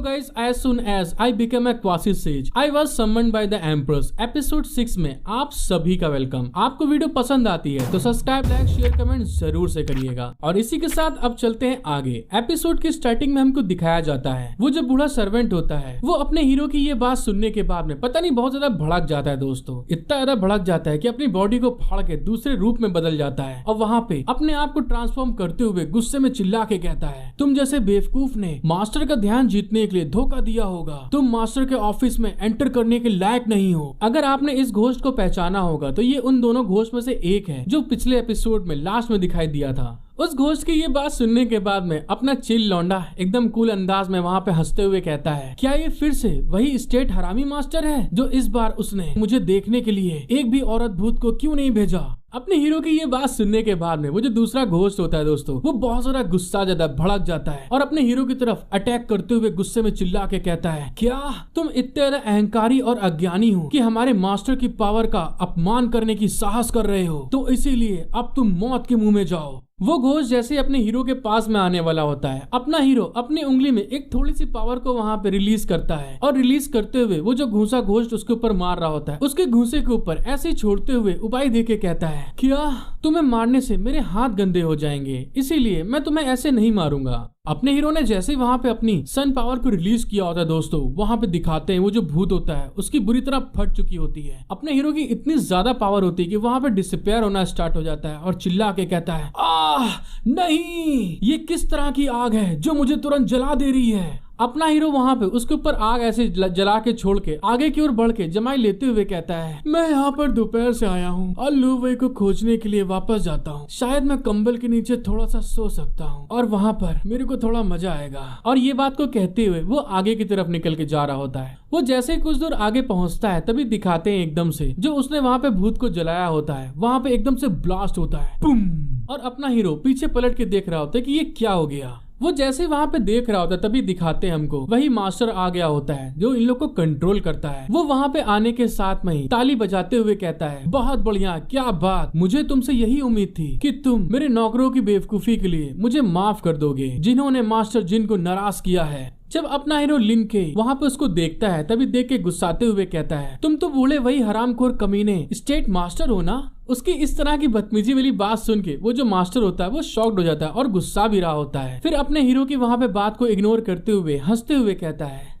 guys, as soon as I became a quasi sage, I was summoned by the Empress. Episode 6 में आप सभी का welcome. आपको video पसंद आती है तो सब्सक्राइब, लाइक, शेयर, कमेंट जरूर से करिएगा। और इसी के साथ अब चलते हैं आगे। एपिसोड की स्टार्टिंग में हमको दिखाया जाता है वो जो बूढ़ा सर्वेंट होता है वो अपने हीरो की ये बात सुनने के बाद में पता नहीं बहुत ज्यादा भड़क जाता है दोस्तों। इतना ज्यादा भड़क जाता है कि अपनी बॉडी को फाड़ के दूसरे रूप में बदल जाता है और वहाँ पे अपने आप को ट्रांसफॉर्म करते हुए गुस्से में चिल्ला के कहता है, तुम जैसे बेवकूफ ने मास्टर का ध्यान जीतने के लिए धोखा दिया होगा। तुम मास्टर के ऑफिस में एंटर करने के लायक नहीं हो। अगर आपने इस घोस्ट को पहचाना होगा तो ये उन दोनों घोस्ट में से एक है जो पिछले एपिसोड में लास्ट में दिखाई दिया था। उस घोस्ट की ये बात सुनने के बाद में अपना चिल लौंडा एकदम कूल अंदाज में वहाँ पे हंसते हुए कहता है, क्या ये फिर से वही स्टेट हरामी मास्टर है जो इस बार उसने मुझे देखने के लिए एक भी औरत भूत को क्यों नहीं भेजा। अपने हीरो की ये बात सुनने के बाद में वो जो दूसरा घोस्ट होता है दोस्तों वो बहुत ज्यादा गुस्सा ज्यादा भड़क जाता है और अपने हीरो की तरफ अटैक करते हुए गुस्से में चिल्ला के कहता है, क्या तुम इतने ज्यादा अहंकारी और अज्ञानी हो कि हमारे मास्टर की पावर का अपमान करने की साहस कर रहे हो, तो इसीलिए अब तुम मौत के मुंह में जाओ। वो घोस्ट जैसे अपने हीरो के पास में आने वाला होता है, अपना हीरो अपनी उंगली में एक थोड़ी सी पावर को वहाँ पे रिलीज करता है और रिलीज करते हुए वो जो घूसा घोस्ट उसके ऊपर मार रहा होता है उसके घूसे के ऊपर ऐसे ही छोड़ते हुए उपाय दे के कहता है, क्या तुम्हें मारने से मेरे हाथ गंदे हो जाएंगे, इसीलिए मैं तुम्हें ऐसे नहीं मारूंगा। अपने हीरो ने जैसे ही वहाँ पे अपनी सन पावर को रिलीज किया होता है दोस्तों, वहाँ पे दिखाते हैं वो जो भूत होता है उसकी बुरी तरह फट चुकी होती है। अपने हीरो की इतनी ज्यादा पावर होती है कि वहाँ पे डिसअपियर होना स्टार्ट हो जाता है और चिल्ला के कहता है, आह नहीं, ये किस तरह की आग है जो मुझे तुरंत जला दे रही है। अपना हीरो वहाँ पे उसके ऊपर आग ऐसे जला के छोड़ के आगे की ओर बढ़ के जमाई लेते हुए कहता है, मैं यहाँ पर दोपहर से आया हूँ और लूवई को खोजने के लिए वापस जाता हूँ। शायद मैं कंबल के नीचे थोड़ा सा सो सकता हूँ और वहाँ पर मेरे को थोड़ा मजा आएगा। और ये बात को कहते हुए वो आगे की तरफ निकल के जा रहा होता है। वो जैसे ही कुछ दूर आगे पहुँचता है तभी दिखाते हैं एकदम से जो उसने वहाँ पे भूत को जलाया होता है वहाँ पे एकदम से ब्लास्ट होता है, बूम। और अपना हीरो पीछे पलट के देख रहा होता है कि ये क्या हो गया। वो जैसे वहाँ पे देख रहा होता है तभी दिखाते हैं हमको वही मास्टर आ गया होता है जो इन लोग को कंट्रोल करता है। वो वहाँ पे आने के साथ में ही ताली बजाते हुए कहता है, बहुत बढ़िया, क्या बात, मुझे तुमसे यही उम्मीद थी कि तुम मेरे नौकरों की बेवकूफी के लिए मुझे माफ कर दोगे जिन्होंने मास्टर जिन को नाराज किया है। जब अपना हीरो लिन के वहाँ पे उसको देखता है तभी देख के गुस्साते हुए कहता है, तुम तो बूढ़े वही हरामखोर कमीने स्टेट मास्टर हो ना। उसकी इस तरह की बदतमीजी वाली बात सुन के वो जो मास्टर होता है वो शॉक्ड हो जाता है और गुस्सा भी रहा होता है। फिर अपने हीरो की वहाँ पे बात को इग्नोर करते हुए हंसते हुए कहता है,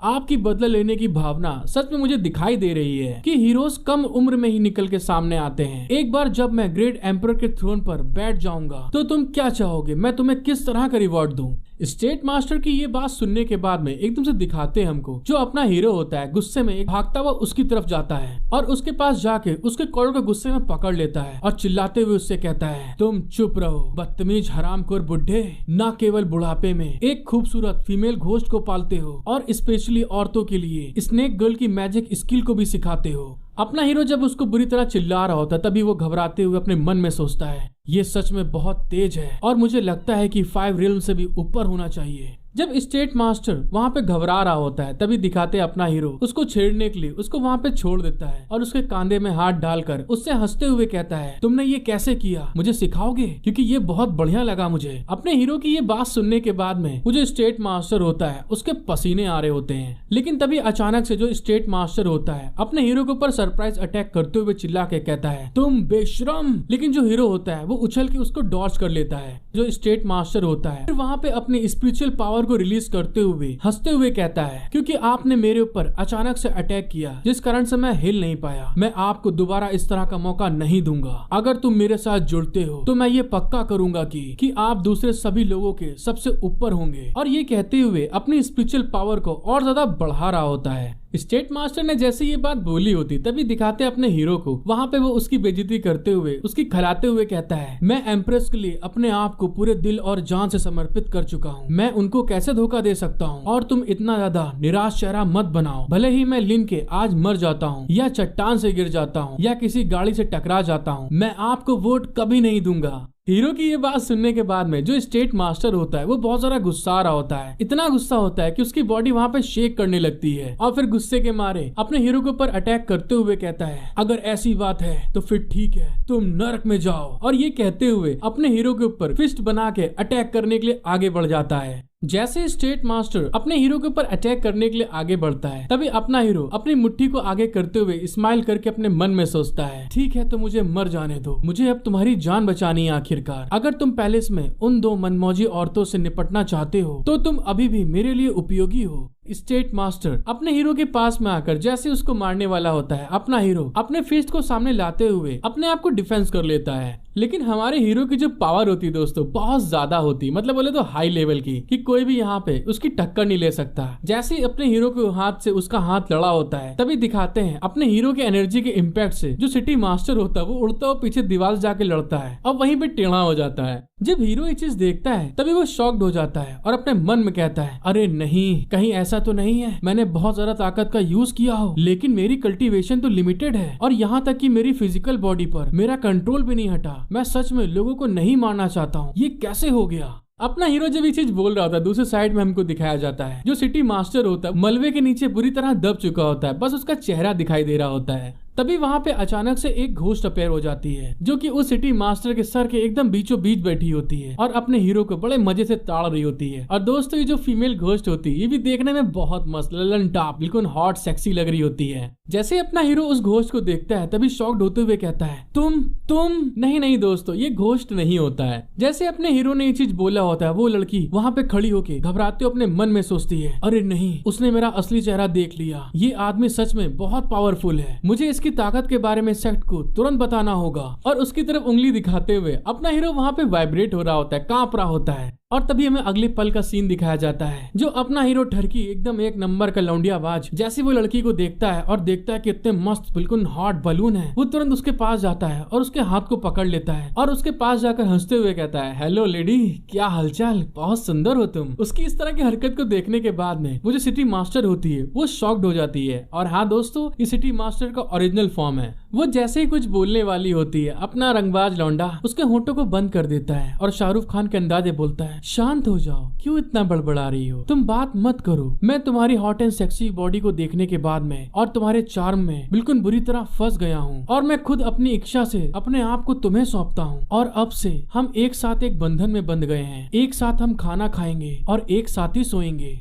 आपकी बदला लेने की भावना सच में मुझे दिखाई दे रही है कि हीरोज कम उम्र में ही निकल के सामने आते हैं। एक बार जब मैं ग्रेट एम्परर के थ्रोन पर बैठ जाऊंगा तो तुम क्या चाहोगे मैं तुम्हें किस तरह का रिवॉर्ड दूं। स्टेट मास्टर की ये बात सुनने के बाद में एकदम से दिखाते हैं हमको जो अपना हीरो होता है गुस्से में एक भागता हुआ उसकी तरफ जाता है और उसके पास जाके उसके कॉलर को गुस्से में पकड़ लेता है और चिल्लाते हुए उससे कहता है, तुम चुप रहो बदतमीज हरामखोर बुड्ढे, न केवल बुढ़ापे में एक खूबसूरत फीमेल घोस्ट को पालते हो और स्पेशली औरतों के लिए स्नेक गर्ल की मैजिक स्किल को भी सिखाते हो। अपना हीरो जब उसको बुरी तरह चिल्ला रहा होता है तभी वो घबराते हुए अपने मन में सोचता है, ये सच में बहुत तेज है और मुझे लगता है कि 5 रियल्म से भी ऊपर होना चाहिए। जब स्टेट मास्टर वहाँ पे घबरा रहा होता है तभी दिखाते अपना हीरो उसको छेड़ने के लिए उसको वहाँ पे छोड़ देता है और उसके कांधे में हाथ डालकर उससे हंसते हुए कहता है, तुमने ये कैसे किया, मुझे सिखाओगे, क्योंकि ये बहुत बढ़िया लगा मुझे। अपने हीरो की ये बात सुनने के बाद में वो जो स्टेट मास्टर होता है उसके पसीने आ रहे होते हैं, लेकिन तभी अचानक से जो स्टेट मास्टर होता है अपने हीरो के ऊपर सरप्राइज अटैक करते हुए चिल्ला के कहता है, तुम बेशरम। लेकिन जो हीरो होता है वो उछल के उसको डॉज कर लेता है। जो स्टेट मास्टर होता है फिर वहाँ पे अपनी स्पिरिचुअल पावर को रिलीज करते हुए हंसते हुए कहता है, क्योंकि आपने मेरे ऊपर अचानक से अटैक किया जिस कारण से मैं हिल नहीं पाया, मैं आपको दोबारा इस तरह का मौका नहीं दूंगा। अगर तुम मेरे साथ जुड़ते हो तो मैं ये पक्का करूंगा कि आप दूसरे सभी लोगों के सबसे ऊपर होंगे। और ये कहते हुए अपनी स्पिरिचुअल पावर को और ज्यादा बढ़ा रहा होता है। स्टेट मास्टर ने जैसे ये बात बोली होती तभी दिखाते अपने हीरो को वहाँ पे वो उसकी बेइज्जती करते हुए उसकी खिलाते हुए कहता है, मैं एम्प्रेस के लिए अपने आप को पूरे दिल और जान से समर्पित कर चुका हूँ, मैं उनको कैसे धोखा दे सकता हूँ। और तुम इतना ज्यादा निराश चेहरा मत बनाओ, भले ही मैं लिन के आज मर जाता हूँ या चट्टान से गिर जाता हूँ या किसी गाड़ी से टकरा जाता हूँ, मैं आपको वोट कभी नहीं दूंगा। हीरो की ये बात सुनने के बाद में जो स्टेट मास्टर होता है वो बहुत सारा गुस्सा आ रहा होता है, इतना गुस्सा होता है कि उसकी बॉडी वहाँ पे शेक करने लगती है और फिर गुस्से के मारे अपने हीरो के ऊपर अटैक करते हुए कहता है, अगर ऐसी बात है तो फिर ठीक है, तुम नरक में जाओ। और ये कहते हुए अपने हीरो के ऊपर फिस्ट बना के अटैक करने के लिए आगे बढ़ जाता है। जैसे स्टेट मास्टर अपने हीरो के ऊपर अटैक करने के लिए आगे बढ़ता है, तभी अपना हीरो अपनी मुट्ठी को आगे करते हुए स्माइल करके अपने मन में सोचता है, ठीक है तो मुझे मर जाने दो, मुझे अब तुम्हारी जान बचानी है आखिरकार। अगर तुम पैलेस में उन दो मनमौजी औरतों से निपटना चाहते हो तो तुम अभी भी मेरे लिए उपयोगी हो। स्टेट मास्टर अपने हीरो के पास में आकर जैसे उसको मारने वाला होता है, अपना हीरो अपने फिस्ट को सामने लाते हुए अपने आप को डिफेंस कर लेता है। लेकिन हमारे हीरो की जो पावर होती है दोस्तों बहुत ज्यादा होती, मतलब बोले तो हाई लेवल की, कि कोई भी यहाँ पे उसकी टक्कर नहीं ले सकता। जैसे ही अपने हीरो के हाथ से उसका हाथ लड़ा होता है, तभी दिखाते हैं अपने हीरो के एनर्जी के इम्पैक्ट से जो सिटी मास्टर होता है वो उड़ता हुआ पीछे दीवार जाके लड़ता है और वहीं पे टेढ़ा हो जाता है। जब हीरो ये चीज देखता है तभी वो शॉक्ड हो जाता है और अपने मन में कहता है, अरे नहीं, कहीं ऐसा तो नहीं है मैंने बहुत ज्यादा ताकत का यूज किया हो, लेकिन मेरी कल्टीवेशन तो लिमिटेड है और यहाँ तक कि मेरी फिजिकल बॉडी पर मेरा कंट्रोल भी नहीं हटा। मैं सच में लोगों को नहीं मारना चाहता हूँ, ये कैसे हो गया। अपना हीरो जब ये चीज बोल रहा होता है, दूसरे साइड में हमको दिखाया जाता है जो सिटी मास्टर होता है मलबे के नीचे बुरी तरह दब चुका होता है, बस उसका चेहरा दिखाई दे रहा होता है। तभी वहाँ पे अचानक से एक घोस्ट अपेयर हो जाती है जो कि उस सिटी मास्टर के सर के एकदम बीचों बीच बैठी होती है और अपने हीरो को बड़े मजे से ताड़ रही होती है। और दोस्तों ये जो फीमेल घोस्ट होती है ये भी देखने में बहुत मस्त ललन टॉप बिल्कुल हॉट सेक्सी लग रही होती है। जैसे अपना हीरो उस घोस्ट को देखता है तभी शॉक्ड होते हुए कहता है, तुम नहीं दोस्तों ये घोस्ट नहीं होता है। जैसे अपने हीरो ने ये चीज बोला होता है वो लड़की वहाँ पे खड़ी होके घबराते अपने मन में सोचती है, अरे नहीं, उसने मेरा असली चेहरा देख लिया, ये आदमी सच में बहुत पावरफुल है, मुझे इसकी ताकत के बारे में सेक्ट को तुरंत बताना होगा। और उसकी तरफ उंगली दिखाते हुए अपना हीरो वहाँ पे वाइब्रेट हो रहा होता है, कांप रहा होता है। और तभी हमें अगले पल का सीन दिखाया जाता है जो अपना हीरो ठरकी एकदम एक नंबर का लौंडियाबाज जैसे वो लड़की को देखता है और देखता है कि इतने मस्त बिल्कुल हॉट बलून है, वो तुरंत उसके पास जाता है और उसके हाथ को पकड़ लेता है और उसके पास जाकर हंसते हुए कहता है, हेलो लेडी, क्या हालचाल, बहुत सुंदर हो तुम। उसकी इस तरह की हरकत को देखने के बाद में वो जो सिटी मास्टर होती है वो शॉक्ड हो जाती है। और हाँ दोस्तों, ये सिटी मास्टर का ओरिजिनल फॉर्म है। वो जैसे ही कुछ बोलने वाली होती है अपना रंगबाज लौंडा उसके होंठों को बंद कर देता है और शाहरुख खान के अंदाजे बोलता है, शांत हो जाओ, क्यों इतना बड़बड़ा रही हो, तुम बात मत करो। मैं तुम्हारी हॉट एंड सेक्सी बॉडी को देखने के बाद में और तुम्हारे चार्म में बिल्कुल बुरी तरह फंस गया हूँ और मैं खुद अपनी इच्छा से अपने आप को तुम्हें सौंपता हूँ और अब से हम एक साथ एक बंधन में बंध गए हैं, एक साथ हम खाना खाएंगे और एक साथ ही सोएंगे।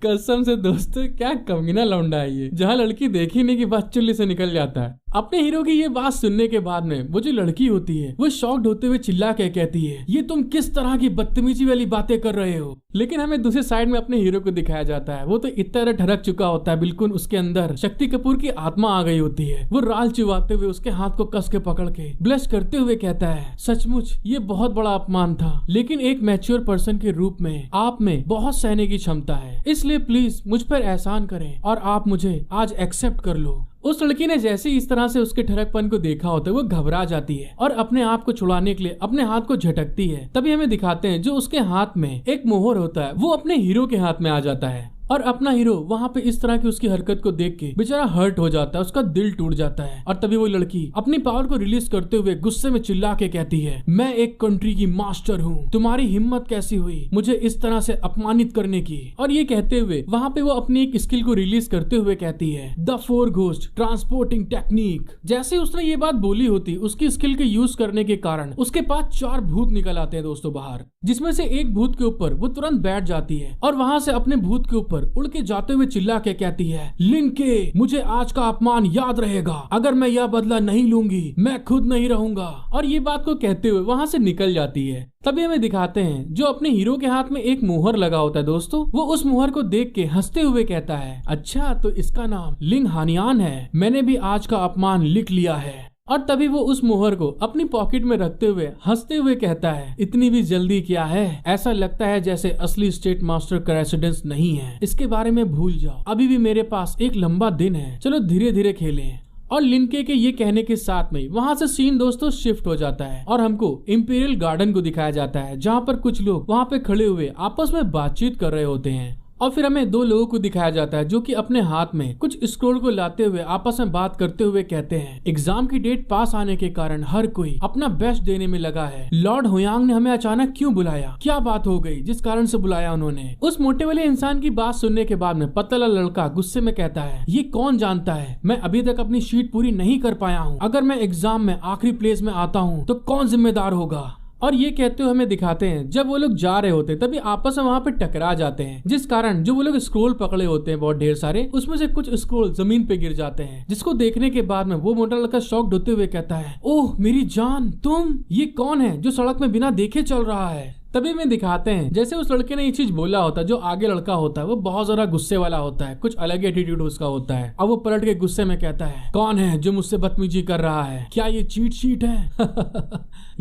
कसम से दोस्तों क्या कमीना लौंडा है ये, जहाँ लड़की देखी नहीं कि बस चुल्ली से निकल जाता है। अपने हीरो की ये बात सुनने के बाद में वो जो लड़की होती है वो शॉक्ड होते हुए चिल्ला के कहती है, ये तुम किस तरह की बदतमीजी वाली बातें कर रहे हो। लेकिन हमें दूसरे साइड में अपने हीरो को दिखाया जाता है, वो तो इतना ठरक चुका होता है, बिल्कुल उसके अंदर शक्ति कपूर की आत्मा आ गई होती है। वो राल चुवाते हुए उसके हाथ को कस के पकड़ के ब्लश करते हुए कहता है, सचमुच ये बहुत बड़ा अपमान था, लेकिन एक मैच्योर पर्सन के रूप में आप में बहुत सहने की क्षमता है, इसलिए प्लीज मुझ पर एहसान करें और आप मुझे आज एक्सेप्ट कर लो। उस लड़की ने जैसे इस तरह से उसके ठरकपन को देखा होता है वो घबरा जाती है और अपने आप को छुड़ाने के लिए अपने हाथ को झटकती है। तभी हमें दिखाते हैं जो उसके हाथ में एक मोहर होता है वो अपने हीरो के हाथ में आ जाता है और अपना हीरो वहाँ पे इस तरह की उसकी हरकत को देख के बेचारा हर्ट हो जाता है, उसका दिल टूट जाता है। और तभी वो लड़की अपनी पावर को रिलीज करते हुए गुस्से में चिल्ला के कहती है, मैं एक कंट्री की मास्टर हूँ, तुम्हारी हिम्मत कैसी हुई मुझे इस तरह से अपमानित करने की। और ये कहते हुए वहाँ पे वो अपनी एक स्किल को रिलीज करते हुए कहती है, the four ghost transporting technique. जैसे उसने ये बात बोली होती उसकी स्किल के यूज करने के कारण उसके पास 4 भूत निकल आते हैं दोस्तों बाहर, जिसमें से एक भूत के ऊपर वो तुरंत बैठ जाती है और वहाँ से अपने भूत के उड़ के जाते हुए चिल्ला के कहती है, लिंके, मुझे आज का अपमान याद रहेगा, अगर मैं यह बदला नहीं लूंगी मैं खुद नहीं रहूंगा। और ये बात को कहते हुए वहाँ से निकल जाती है। तभी हमें दिखाते हैं जो अपने हीरो के हाथ में एक मुहर लगा होता है दोस्तों, वो उस मुहर को देख के हंसते हुए कहता है, अच्छा तो इसका नाम लिंग हानियान है, मैंने भी आज का अपमान लिख लिया है। और तभी वो उस मुहर को अपनी पॉकेट में रखते हुए हंसते हुए कहता है, इतनी भी जल्दी क्या है, ऐसा लगता है जैसे असली स्टेट मास्टर का रेसिडेंस नहीं है, इसके बारे में भूल जाओ, अभी भी मेरे पास एक लंबा दिन है, चलो धीरे धीरे खेलें। और लिंके के ये कहने के साथ में वहाँ से सीन दोस्तों शिफ्ट हो जाता है और हमको इंपीरियल गार्डन को दिखाया जाता है, जहाँ पर कुछ लोग वहाँ पे खड़े हुए आपस में बातचीत कर रहे होते हैं। और फिर हमें 2 लोगों को दिखाया जाता है जो कि अपने हाथ में कुछ स्क्रोल को लाते हुए आपस में बात करते हुए कहते हैं, एग्जाम की डेट पास आने के कारण हर कोई अपना बेस्ट देने में लगा है। लॉर्ड हुयांग ने हमें अचानक क्यों बुलाया, क्या बात हो गई जिस कारण से बुलाया उन्होंने। उस मोटे वाले इंसान की बात सुनने के बाद में पतला लड़का गुस्से में कहता है, ये कौन जानता है, मैं अभी तक अपनी शीट पूरी नहीं कर पाया हूँ, अगर मैं एग्जाम में आखिरी प्लेस में आता हूँ तो कौन जिम्मेदार होगा। और ये कहते हुए हमें दिखाते हैं जब वो लोग जा रहे होते हैं तभी आपस में वहाँ पे टकरा जाते हैं, जिस कारण जो वो लोग स्क्रोल पकड़े होते हैं बहुत ढेर सारे, उसमें से कुछ स्क्रोल जमीन पे गिर जाते हैं, जिसको देखने के बाद में वो मोटा लड़का शॉक्ड होते हुए कहता है, ओह मेरी जान, तुम, ये कौन है जो सड़क में बिना देखे चल रहा है। तभी में दिखाते हैं जैसे उस लड़के ने ये चीज बोला होता है, जो आगे लड़का होता है वो बहुत ज्यादा गुस्से वाला होता है, कुछ अलग एटीट्यूड उसका होता है। अब वो पलट के गुस्से में कहता है, कौन है जो मुझसे बदतमीजी कर रहा है, क्या ये चीट शीट है?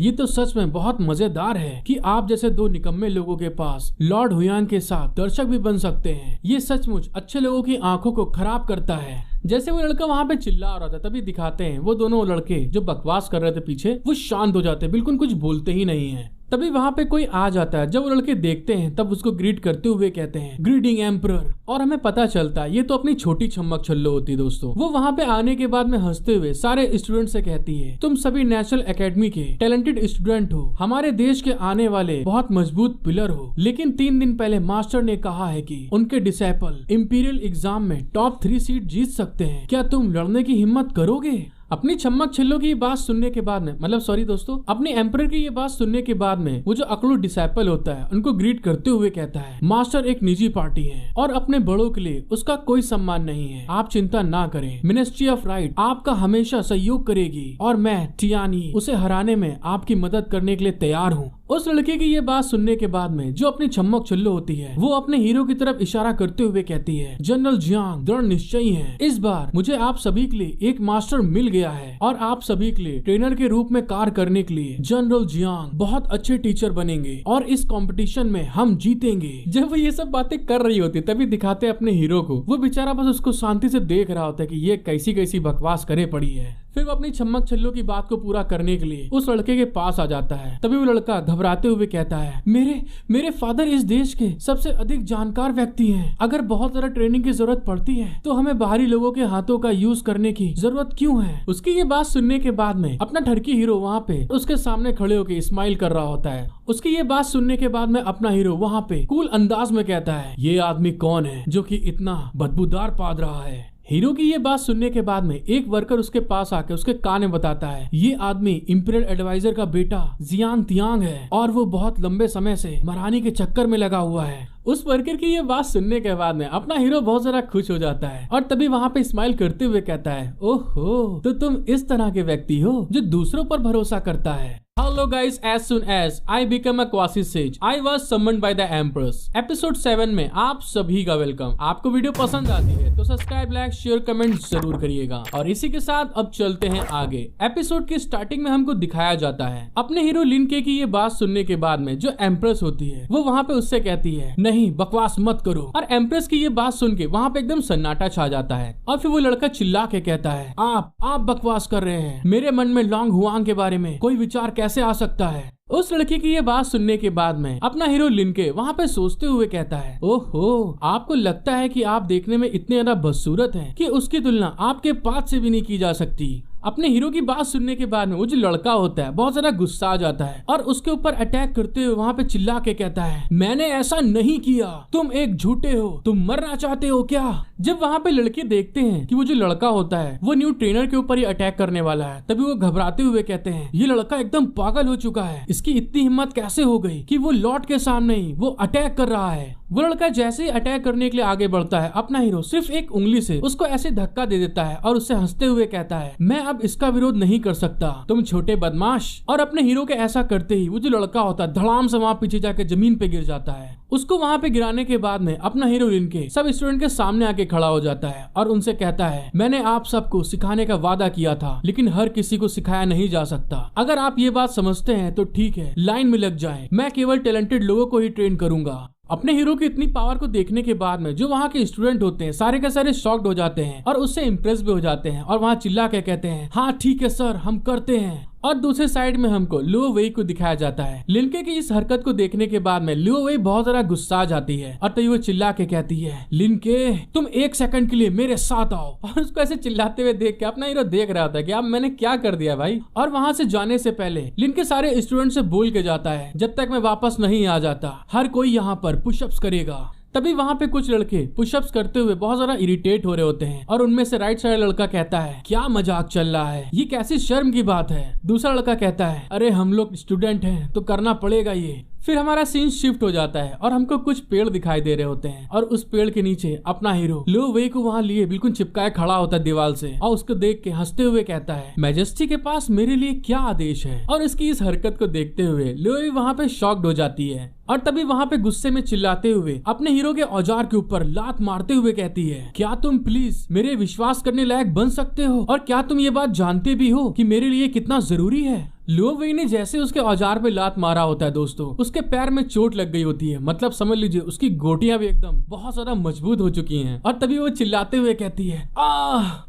ये तो सच में बहुत मजेदार है कि आप जैसे दो निकम्मे लोगों के पास लॉर्ड हुयान के साथ दर्शक भी बन सकते हैं। ये सचमुच अच्छे लोगों की आंखों को खराब करता है। जैसे वो लड़का वहाँ पे चिल्ला रहा था तभी दिखाते हैं वो दोनों लड़के जो बकवास कर रहे थे पीछे, वो शांत हो जाते, बिल्कुल कुछ बोलते ही नहीं है। तभी वहाँ पे कोई आ जाता है, जब वो लड़के देखते हैं तब उसको ग्रीट करते हुए कहते हैं, ग्रीटिंग एम्परर। और हमें पता चलता है ये तो अपनी छोटी छम्मक छल्लो होती है दोस्तों। वो वहाँ पे आने के बाद में हंसते हुए सारे स्टूडेंट से कहती है, तुम सभी नेशनल एकेडमी के टैलेंटेड स्टूडेंट हो, हमारे देश के आने वाले बहुत मजबूत पिलर हो, लेकिन 3 दिन पहले मास्टर ने कहा है कि उनके डिसाइपल इंपीरियल एग्जाम में टॉप 3 सीट जीत सकते हैं, क्या तुम लड़ने की हिम्मत करोगे? अपनी छम्मक छिल्लों की ये बात सुनने के बाद में, मतलब सॉरी दोस्तों, अपने एम्परर की ये बात सुनने के बाद में वो जो अकलू डिसाइपल होता है उनको ग्रीट करते हुए कहता है, मास्टर एक निजी पार्टी है और अपने बड़ों के लिए उसका कोई सम्मान नहीं है, आप चिंता ना करें, मिनिस्ट्री ऑफ राइट आपका हमेशा सहयोग करेगी और मैं टियानी उसे हराने में आपकी मदद करने के लिए तैयार हूँ। उस लड़के की ये बात सुनने के बाद में जो अपनी छम्मक छिल्लो होती है वो अपने हीरो की तरफ इशारा करते हुए कहती है, जनरल जियांग दृढ़ निश्चयी है, इस बार मुझे आप सभी के लिए एक मास्टर मिल गया है और आप सभी के लिए ट्रेनर के रूप में कार्य करने के लिए जनरल जियांग बहुत अच्छे टीचर बनेंगे और इस कंपटीशन में हम जीतेंगे। जब वो ये सब बातें कर रही होती तभी दिखाते अपने हीरो को, वो बेचारा बस उसको शांति से देख रहा होता है कि ये कैसी कैसी बकवास करे पड़ी है। फिर वो अपनी छम्मक छल्लों की बात को पूरा करने के लिए उस लड़के के पास आ जाता है। तभी वो लड़का घबराते हुए कहता है, मेरे फादर इस देश के सबसे अधिक जानकार व्यक्ति हैं। अगर बहुत ज्यादा ट्रेनिंग की जरूरत पड़ती है तो हमें बाहरी लोगों के हाथों का यूज करने की जरूरत क्यों है? उसकी ये बात सुनने के बाद में अपना ठरकी हीरो वहाँ पे उसके सामने खड़े होकर स्माइल कर रहा होता है। उसकी ये बात सुनने के बाद में अपना हीरो वहाँ पे कूल अंदाज में कहता है, ये आदमी कौन है जो कि इतना बदबूदार पाद रहा है? हीरो की ये बात सुनने के बाद में एक वर्कर उसके पास आके उसके कान में बताता है, ये आदमी इंपीरियल एडवाइजर का बेटा जियांग तियांग है और वो बहुत लंबे समय से महारानी के चक्कर में लगा हुआ है। उस वर्कर की ये बात सुनने के बाद में अपना हीरो बहुत ज्यादा खुश हो जाता है और तभी वहाँ पे स्माइल करते हुए कहता है, ओहो तो तुम इस तरह के व्यक्ति हो जो दूसरों पर भरोसा करता है। Hello guys, as soon as I become a quasi sage, I was summoned by the Empress। Episode 7 में आप सभी का वेलकम। आपको वीडियो पसंद आती है तो सब्सक्राइब, लाइक, शेयर, कमेंट जरूर करिएगा। और इसी के साथ अब चलते हैं आगे। एपिसोड की स्टार्टिंग में हमको दिखाया जाता है अपने हीरो लिन के की ये बात सुनने के बाद में जो एम्प्रेस होती है वो वहाँ पे उससे कहती है, नहीं बकवास मत करो। और एम्प्रेस की ये बात सुन के वहाँ पे एकदम सन्नाटा छा जाता है और फिर वो लड़का चिल्ला के कहता है, आप बकवास कर रहे हैं, मेरे मन में लॉन्ग हुआंग के बारे में कोई विचार कैसे आ सकता है? उस लड़की की ये बात सुनने के बाद में अपना हीरो लिनके वहाँ पे सोचते हुए कहता है, ओहो आपको लगता है कि आप देखने में इतने ज्यादा बदसूरत हैं कि उसकी तुलना आपके पास से भी नहीं की जा सकती। अपने हीरो की बात सुनने के बाद में वो जो लड़का होता है बहुत ज्यादा गुस्सा आ जाता है और उसके ऊपर अटैक करते हुए वहाँ पे चिल्ला के कहता है, मैंने ऐसा नहीं किया, तुम एक झूठे हो, तुम मरना चाहते हो क्या? जब वहाँ पे लड़के देखते हैं कि वो जो लड़का होता है वो न्यू ट्रेनर के ऊपर ही अटैक करने वाला है, तभी वो घबराते हुए कहते हैं, ये लड़का एकदम पागल हो चुका है, इसकी इतनी हिम्मत कैसे हो गई कि वो लॉर्ड के सामने ही वो अटैक कर रहा है। वो लड़का जैसे ही अटैक करने के लिए आगे बढ़ता है अपना हीरो सिर्फ एक उंगली से उसको ऐसे धक्का दे देता है और उससे हंसते हुए कहता है, मैं अब इसका विरोध नहीं कर सकता, तुम छोटे बदमाश। और अपने हीरो के ऐसा करते ही वो जो लड़का होता है धड़ाम से वहाँ पीछे जाकर जमीन पे गिर जाता है। उसको वहाँ पे गिराने के बाद में अपना हीरो इनके सब स्टूडेंट के सामने आके खड़ा हो जाता है और उनसे कहता है, मैंने आप सबको सिखाने का वादा किया था लेकिन हर किसी को सिखाया नहीं जा सकता। अगर आप ये बात समझते हैं तो ठीक है, लाइन में लग जाएं, मैं केवल टैलेंटेड लोगों को ही ट्रेन करूंगा। अपने हीरो की इतनी पावर को देखने के बाद में जो वहाँ के स्टूडेंट होते हैं सारे के सारे शॉक्ड हो जाते हैं और उससे इम्प्रेस भी हो जाते हैं और वहाँ चिल्ला के कहते हैं, हाँ ठीक है सर, हम करते हैं। और दूसरे साइड में हमको लुओ वेई को दिखाया जाता है। लिनके की इस हरकत को देखने के बाद में लुओ वेई बहुत ज्यादा गुस्सा आ जाती है और तभी वो चिल्ला के कहती है, लिनके तुम 1 सेकंड के लिए मेरे साथ आओ। और उसको ऐसे चिल्लाते हुए देख के अपना हीरो देख रहा था कि अब मैंने क्या कर दिया भाई। और वहाँ से जाने से पहले लिनके सारे स्टूडेंट से बोल के जाता है, जब तक मैं वापस नहीं आ जाता हर कोई यहाँ पर पुशअप्स करेगा। तभी वहाँ पे कुछ लड़के पुशअप्स करते हुए बहुत ज्यादा इरिटेट हो रहे होते हैं और उनमें से राइट साइड लड़का कहता है क्या मजाक चल रहा है, ये कैसी शर्म की बात है। दूसरा लड़का कहता है अरे हम लोग स्टूडेंट हैं तो करना पड़ेगा ये। फिर हमारा सीन शिफ्ट हो जाता है और हमको कुछ पेड़ दिखाई दे रहे होते हैं और उस पेड़ के नीचे अपना हीरो लो वे को वहाँ लिए बिल्कुल चिपकाए खड़ा होता है दीवार से और उसको देख के हंसते हुए कहता है मैजेस्टी के पास मेरे लिए क्या आदेश है। और इसकी इस हरकत को देखते हुए लो वे वहाँ पे शॉक्ड हो जाती है और तभी वहाँ पे गुस्से में चिल्लाते हुए अपने हीरो के औजार के ऊपर लात मारते हुए कहती है क्या तुम प्लीज मेरे विश्वास करने लायक बन सकते हो और क्या तुम ये बात जानते भी हो कि मेरे लिए कितना जरूरी है। लो वेई ने जैसे उसके औजार पे लात मारा होता है दोस्तों उसके पैर में चोट लग गई होती है, मतलब समझ लीजिए उसकी गोटियां भी एकदम बहुत ज्यादा मजबूत हो चुकी हैं। और तभी वो चिल्लाते हुए कहती है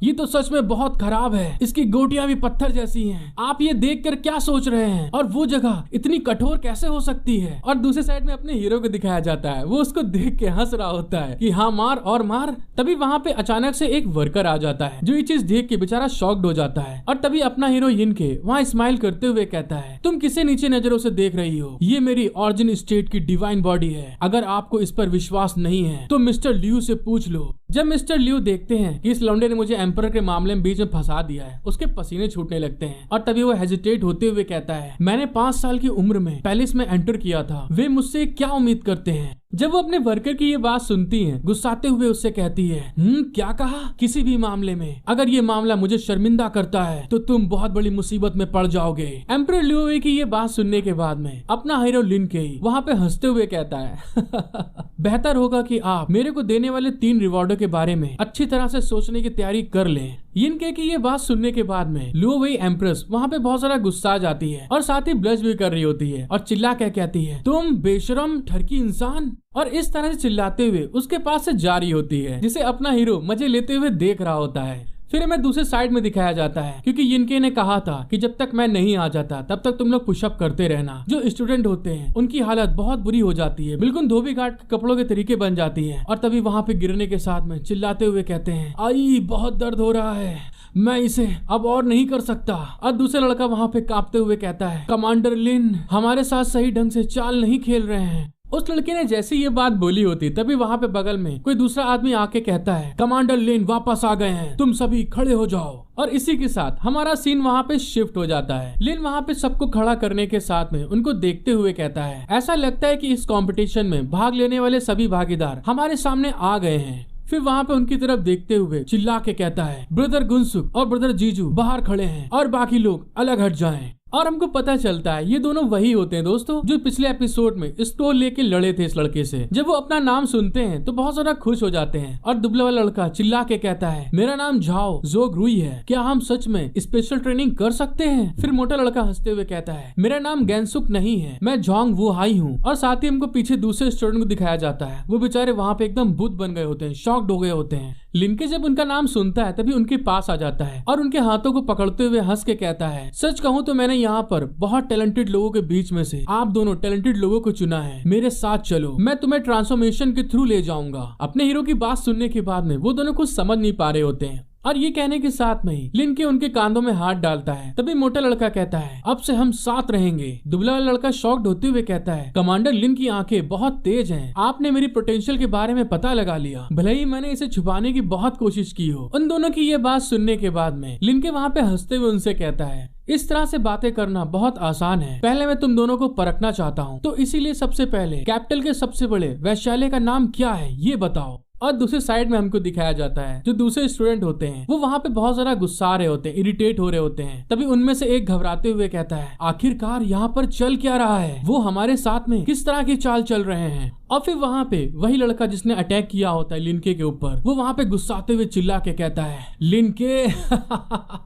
ये तो सच में बहुत खराब है, इसकी गोटियां भी पत्थर जैसी हैं। आप ये देखकर क्या सोच रहे हैं और वो जगह इतनी कठोर कैसे हो सकती है। और दूसरे साइड में अपने हीरो को दिखाया जाता है, वो उसको देख के हंस रहा होता है कि हाँ मार और मार। तभी वहाँ पे अचानक से एक वर्कर आ जाता है जो ये चीज देख के बेचारा शॉक्ड हो जाता है और तभी अपना हीरो यिनके वहाँ स्माइल करते हुए कहता है तुम किसे नीचे नजरों से देख रही हो, ये मेरी ऑरिजिन स्टेट की डिवाइन बॉडी है, अगर आपको इस पर विश्वास नहीं है तो मिस्टर लियू से पूछ लो। जब मिस्टर लियू देखते हैं कि इस लौंडे ने मुझे एम्परर के मामले में बीच में फंसा दिया है उसके पसीने छूटने लगते हैं और तभी वो हेजिटेट होते हुए कहता है मैंने 5 साल की उम्र में पैलेस में एंटर किया था, वे मुझसे क्या उम्मीद करते हैं। जब वो अपने वर्कर की ये बात सुनती हैं, गुस्साते हुए उससे कहती है क्या कहा, किसी भी मामले में अगर ये मामला मुझे शर्मिंदा करता है तो तुम बहुत बड़ी मुसीबत में पड़ जाओगे। एम्परर लियू की ये बात सुनने के बाद में अपना हीरो लिन के वहाँ पे हंसते हुए कहता है बेहतर होगा कि आप मेरे को देने वाले 3 रिवॉर्डों के बारे में अच्छी तरह से सोचने की तैयारी कर लें। यिनके की ये बात सुनने के बाद में लुओ वेई एम्प्रेस वहाँ पे बहुत सारा गुस्सा आ जाती है और साथ ही ब्लश भी कर रही होती है और चिल्ला क्या कहती है तुम बेशरम ठरकी इंसान, और इस तरह से चिल्लाते हुए उसके पास से जा रही होती है जिसे अपना हीरो मजे लेते हुए देख रहा होता है। फिर हमें दूसरे साइड में दिखाया जाता है क्योंकि यिनके ने कहा था कि जब तक मैं नहीं आ जाता तब तक तुम लोग पुशअप करते रहना। जो स्टूडेंट होते हैं उनकी हालत बहुत बुरी हो जाती है, बिल्कुल धोबी घाट के कपड़ों के तरीके बन जाती है। और तभी वहाँ पे गिरने के साथ में चिल्लाते हुए कहते हैं आई बहुत दर्द हो रहा है, मैं इसे अब और नहीं कर सकता। और दूसरा लड़का वहाँ पे कांपते हुए कहता है कमांडर लिन हमारे साथ सही ढंग से चाल नहीं खेल रहे हैं। उस लड़के ने जैसे ये बात बोली होती तभी वहाँ पे बगल में कोई दूसरा आदमी आके कहता है कमांडर लिन वापस आ गए हैं, तुम सभी खड़े हो जाओ। और इसी के साथ हमारा सीन वहाँ पे शिफ्ट हो जाता है। लिन वहाँ पे सबको खड़ा करने के साथ में उनको देखते हुए कहता है ऐसा लगता है कि इस कंपटीशन में भाग लेने वाले सभी भागीदार हमारे सामने आ गए हैं। फिर वहाँ पे उनकी तरफ देखते हुए चिल्ला के कहता है ब्रदर गुनसुक और ब्रदर जीजू बाहर खड़े हैं और बाकी लोग अलग हट जाएं। और हमको पता चलता है ये दोनों वही होते हैं दोस्तों जो पिछले एपिसोड में स्टोल लेके लड़े थे इस लड़के से। जब वो अपना नाम सुनते हैं तो बहुत ज्यादा खुश हो जाते हैं और दुबला वाला लड़का चिल्ला के कहता है मेरा नाम झाओ जोग रुई है, क्या हम सच में स्पेशल ट्रेनिंग कर सकते हैं। फिर मोटा लड़का हंसते हुए कहता है मेरा नाम गैंगसुक नहीं है, मैं जोंग वो हाई हूँ। और साथ ही हमको पीछे दूसरे स्टूडेंट को दिखाया जाता है, वो बेचारे वहाँ पे एकदम भूत बन गए होते हैं, शॉक्ड हो गए होते हैं। लिनके जब उनका नाम सुनता है तभी उनके पास आ जाता है और उनके हाथों को पकड़ते हुए हंस के कहता है सच कहूँ तो मैंने यहाँ पर बहुत टैलेंटेड लोगों के बीच में से आप दोनों टैलेंटेड लोगों को चुना है, मेरे साथ चलो, मैं तुम्हें ट्रांसफॉर्मेशन के थ्रू ले जाऊंगा। अपने हीरो की बात सुनने के बाद में वो दोनों कुछ समझ नहीं पा रहे होते हैं और ये कहने के साथ में ही लिन के उनके कांधों में हाथ डालता है। तभी मोटा लड़का कहता है अब से हम साथ रहेंगे। दुबला वाला लड़का शॉक्ड होते हुए कहता है कमांडर लिन की आंखें बहुत तेज हैं, आपने मेरी पोटेंशियल के बारे में पता लगा लिया, भले ही मैंने इसे छुपाने की बहुत कोशिश की हो। उन दोनों की ये बात सुनने के बाद में लिन के वहाँ पे हंसते हुए उनसे कहता है इस तरह से बातें करना बहुत आसान है, पहले मैं तुम दोनों को परखना चाहता हूँ, तो इसीलिए सबसे पहले कैपिटल के सबसे बड़े वैश्यालय का नाम क्या है ये बताओ। और दूसरे साइड में हमको दिखाया जाता है जो दूसरे स्टूडेंट होते हैं वो वहाँ पे बहुत ज्यादा गुस्सा रहे होते हैं, इरिटेट हो रहे होते हैं। तभी उनमें से एक घबराते हुए कहता है आखिरकार यहाँ पर चल क्या रहा है, वो हमारे साथ में किस तरह की चाल चल रहे हैं। और फिर वहाँ पे वही लड़का जिसने अटैक किया होता है लिनके के ऊपर, वो वहाँ पे गुस्साते हुए चिल्ला के कहता है लिनके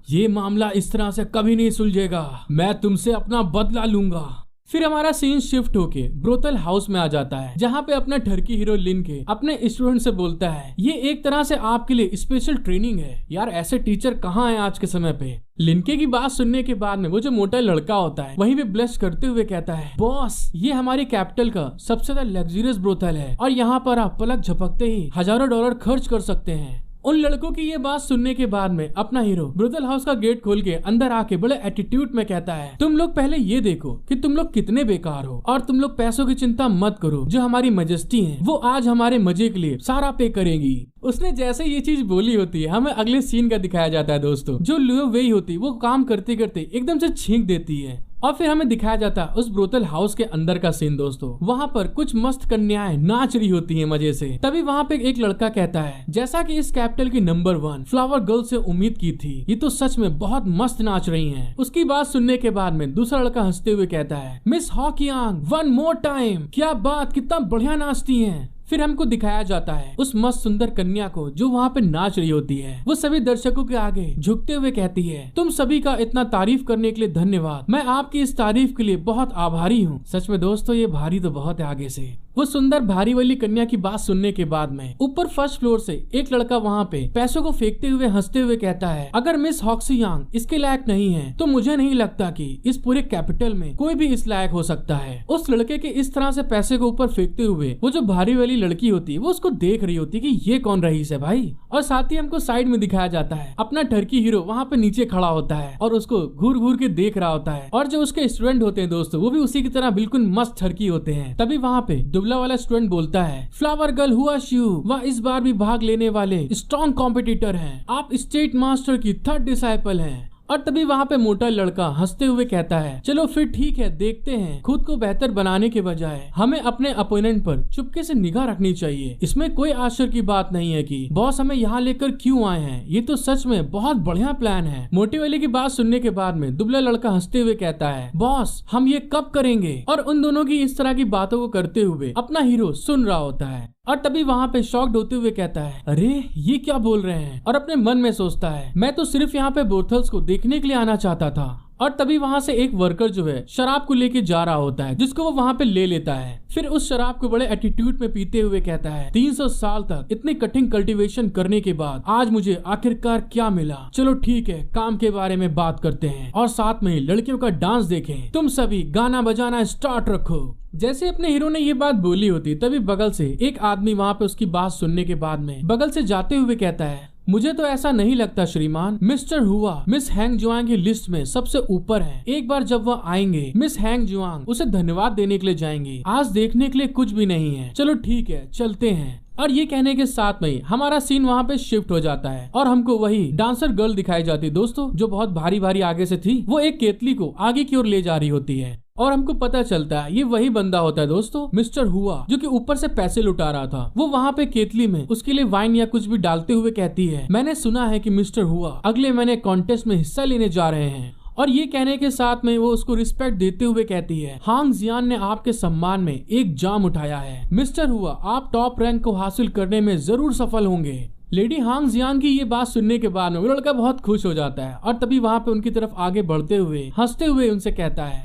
ये मामला इस तरह से कभी नहीं सुलझेगा, मैं तुमसे अपना बदला लूंगा। फिर हमारा सीन शिफ्ट होके ब्रोथल हाउस में आ जाता है जहाँ पे अपना ठरकी हीरो लिन के अपने स्टूडेंट से बोलता है ये एक तरह से आपके लिए स्पेशल ट्रेनिंग है। यार ऐसे टीचर कहाँ हैं आज के समय पे। लिनके की बात सुनने के बाद में वो जो मोटा लड़का होता है वहीं पे ब्लश करते हुए कहता है बॉस ये हमारी कैपिटल का सबसे ज्यादा लग्जरियस ब्रोथल है और यहाँ पर आप पलक झपकते ही हजारों डॉलर खर्च कर सकते हैं। उन लड़कों की ये बात सुनने के बाद में अपना हीरो ब्रोथल हाउस का गेट खोल के अंदर आके बड़े एटीट्यूड में कहता है, तुम लोग पहले ये देखो कि तुम लोग कितने बेकार हो और तुम लोग पैसों की चिंता मत करो। जो हमारी मैजेस्टी है वो आज हमारे मजे के लिए सारा पे करेगी। उसने जैसे ये चीज बोली होती है, हमें अगले सीन का दिखाया जाता है दोस्तों। जो लियो वेई होती है वो काम करते करते एकदम से छींक देती है और फिर हमें दिखाया जाता है उस ब्रोथल हाउस के अंदर का सीन दोस्तों। वहाँ पर कुछ मस्त कन्याएं नाच रही होती हैं मजे से। तभी वहाँ पे एक लड़का कहता है, जैसा कि इस कैपिटल की नंबर 1 फ्लावर गर्ल से उम्मीद की थी, ये तो सच में बहुत मस्त नाच रही हैं। उसकी बात सुनने के बाद में दूसरा लड़का हंसते हुए कहता है, मिस हॉकियांग वन मोर टाइम, क्या बात, कितना बढ़िया नाचती हैं। फिर हमको दिखाया जाता है उस मस्त सुंदर कन्या को जो वहाँ पे नाच रही होती है। वो सभी दर्शकों के आगे झुकते हुए कहती है, तुम सभी का इतना तारीफ करने के लिए धन्यवाद। मैं आपकी इस तारीफ के लिए बहुत आभारी हूँ। सच में दोस्तों ये भारी तो बहुत है आगे से। वो सुंदर भारी वाली कन्या की बात सुनने के बाद में ऊपर फर्स्ट फ्लोर से एक लड़का वहाँ पे पैसों को फेंकते हुए हंसते हुए कहता है, अगर मिस हॉक्सियांग इसके लायक नहीं है तो मुझे नहीं लगता कि इस पूरे कैपिटल में कोई भी इस लायक हो सकता है। उस लड़के के इस तरह से पैसे को ऊपर फेंकते हुए वो जो भारी वाली लड़की होती है वो उसको देख रही होती है कि ये कौन रईस है भाई। और साथ ही हमको साइड में दिखाया जाता है अपना टर्की हीरो वहाँ पे नीचे खड़ा होता है और उसको घूर घूर के देख रहा होता है। और जो उसके स्टूडेंट होते हैं दोस्तों वो भी उसी की तरह बिल्कुल मस्त टर्की होते हैं। तभी वहाँ पे दुबला वाला स्टूडेंट बोलता है, फ्लावर गर्ल हुआ शिव, वह इस बार भी भाग लेने वाले स्ट्रॉन्ग कॉम्पिटिटर हैं। आप स्टेट मास्टर की 3rd डिसाइपल हैं। और तभी वहाँ पे मोटा लड़का हंसते हुए कहता है, चलो फिर ठीक है, देखते हैं। खुद को बेहतर बनाने के बजाय हमें अपने अपोनेंट पर चुपके से निगाह रखनी चाहिए। इसमें कोई आश्चर्य की बात नहीं है कि बॉस हमें यहाँ लेकर क्यों आए हैं। ये तो सच में बहुत बढ़िया प्लान है। मोटे वाले की बात सुनने के बाद में दुबला लड़का हंसते हुए कहता है, बॉस हम ये कब करेंगे। और उन दोनों की इस तरह की बातों को करते हुए अपना हीरो सुन रहा होता है। और तभी वहाँ पे शॉक्ड होते हुए कहता है, अरे ये क्या बोल रहे हैं। और अपने मन में सोचता है, मैं तो सिर्फ यहाँ पे बोथल्स को देखने के लिए आना चाहता था। और तभी वहाँ से एक वर्कर जो है शराब को लेके जा रहा होता है जिसको वो वहाँ पे ले लेता है। फिर उस शराब को बड़े एटीट्यूड में पीते हुए कहता है, 300 साल तक इतनी कठिन कल्टीवेशन करने के बाद आज मुझे आखिरकार क्या मिला। चलो ठीक है, काम के बारे में बात करते हैं और साथ में लड़कियों का डांस देखें। तुम सभी गाना बजाना स्टार्ट रखो। जैसे अपने हीरो ने ये बात बोली होती तभी बगल से एक आदमी वहाँ पे उसकी बात सुनने के बाद में बगल से जाते हुए कहता है, मुझे तो ऐसा नहीं लगता श्रीमान। मिस्टर हुआ मिस हैंग जुआंग की लिस्ट में सबसे ऊपर है। एक बार जब वह आएंगे मिस हैंग जुआंग उसे धन्यवाद देने के लिए जाएंगे। आज देखने के लिए कुछ भी नहीं है। चलो ठीक है, चलते हैं। और ये कहने के साथ में हमारा सीन वहाँ पे शिफ्ट हो जाता है और हमको वही डांसर गर्ल दिखाई जाती है दोस्तों, जो बहुत भारी भारी आगे से थी। वो एक केतली को आगे की ओर ले जा रही होती है और हमको पता चलता है ये वही बंदा होता है दोस्तों, मिस्टर हुआ, जो कि ऊपर से पैसे लुटा रहा था। वो वहाँ पे केतली में उसके लिए वाइन या कुछ भी डालते हुए कहती है, मैंने सुना है कि मिस्टर हुआ अगले महीने कॉन्टेस्ट में हिस्सा लेने जा रहे हैं। और ये कहने के साथ में वो उसको रिस्पेक्ट देते हुए कहती है, हांग जियान ने आपके सम्मान में एक जाम उठाया है। मिस्टर हुआ, आप टॉप रैंक को हासिल करने में जरूर सफल होंगे। लेडी हांग जियान की ये बात सुनने के बाद में वो लड़का बहुत खुश हो जाता है और तभी वहाँ पे उनकी तरफ आगे बढ़ते हुए हंसते हुए उनसे कहता है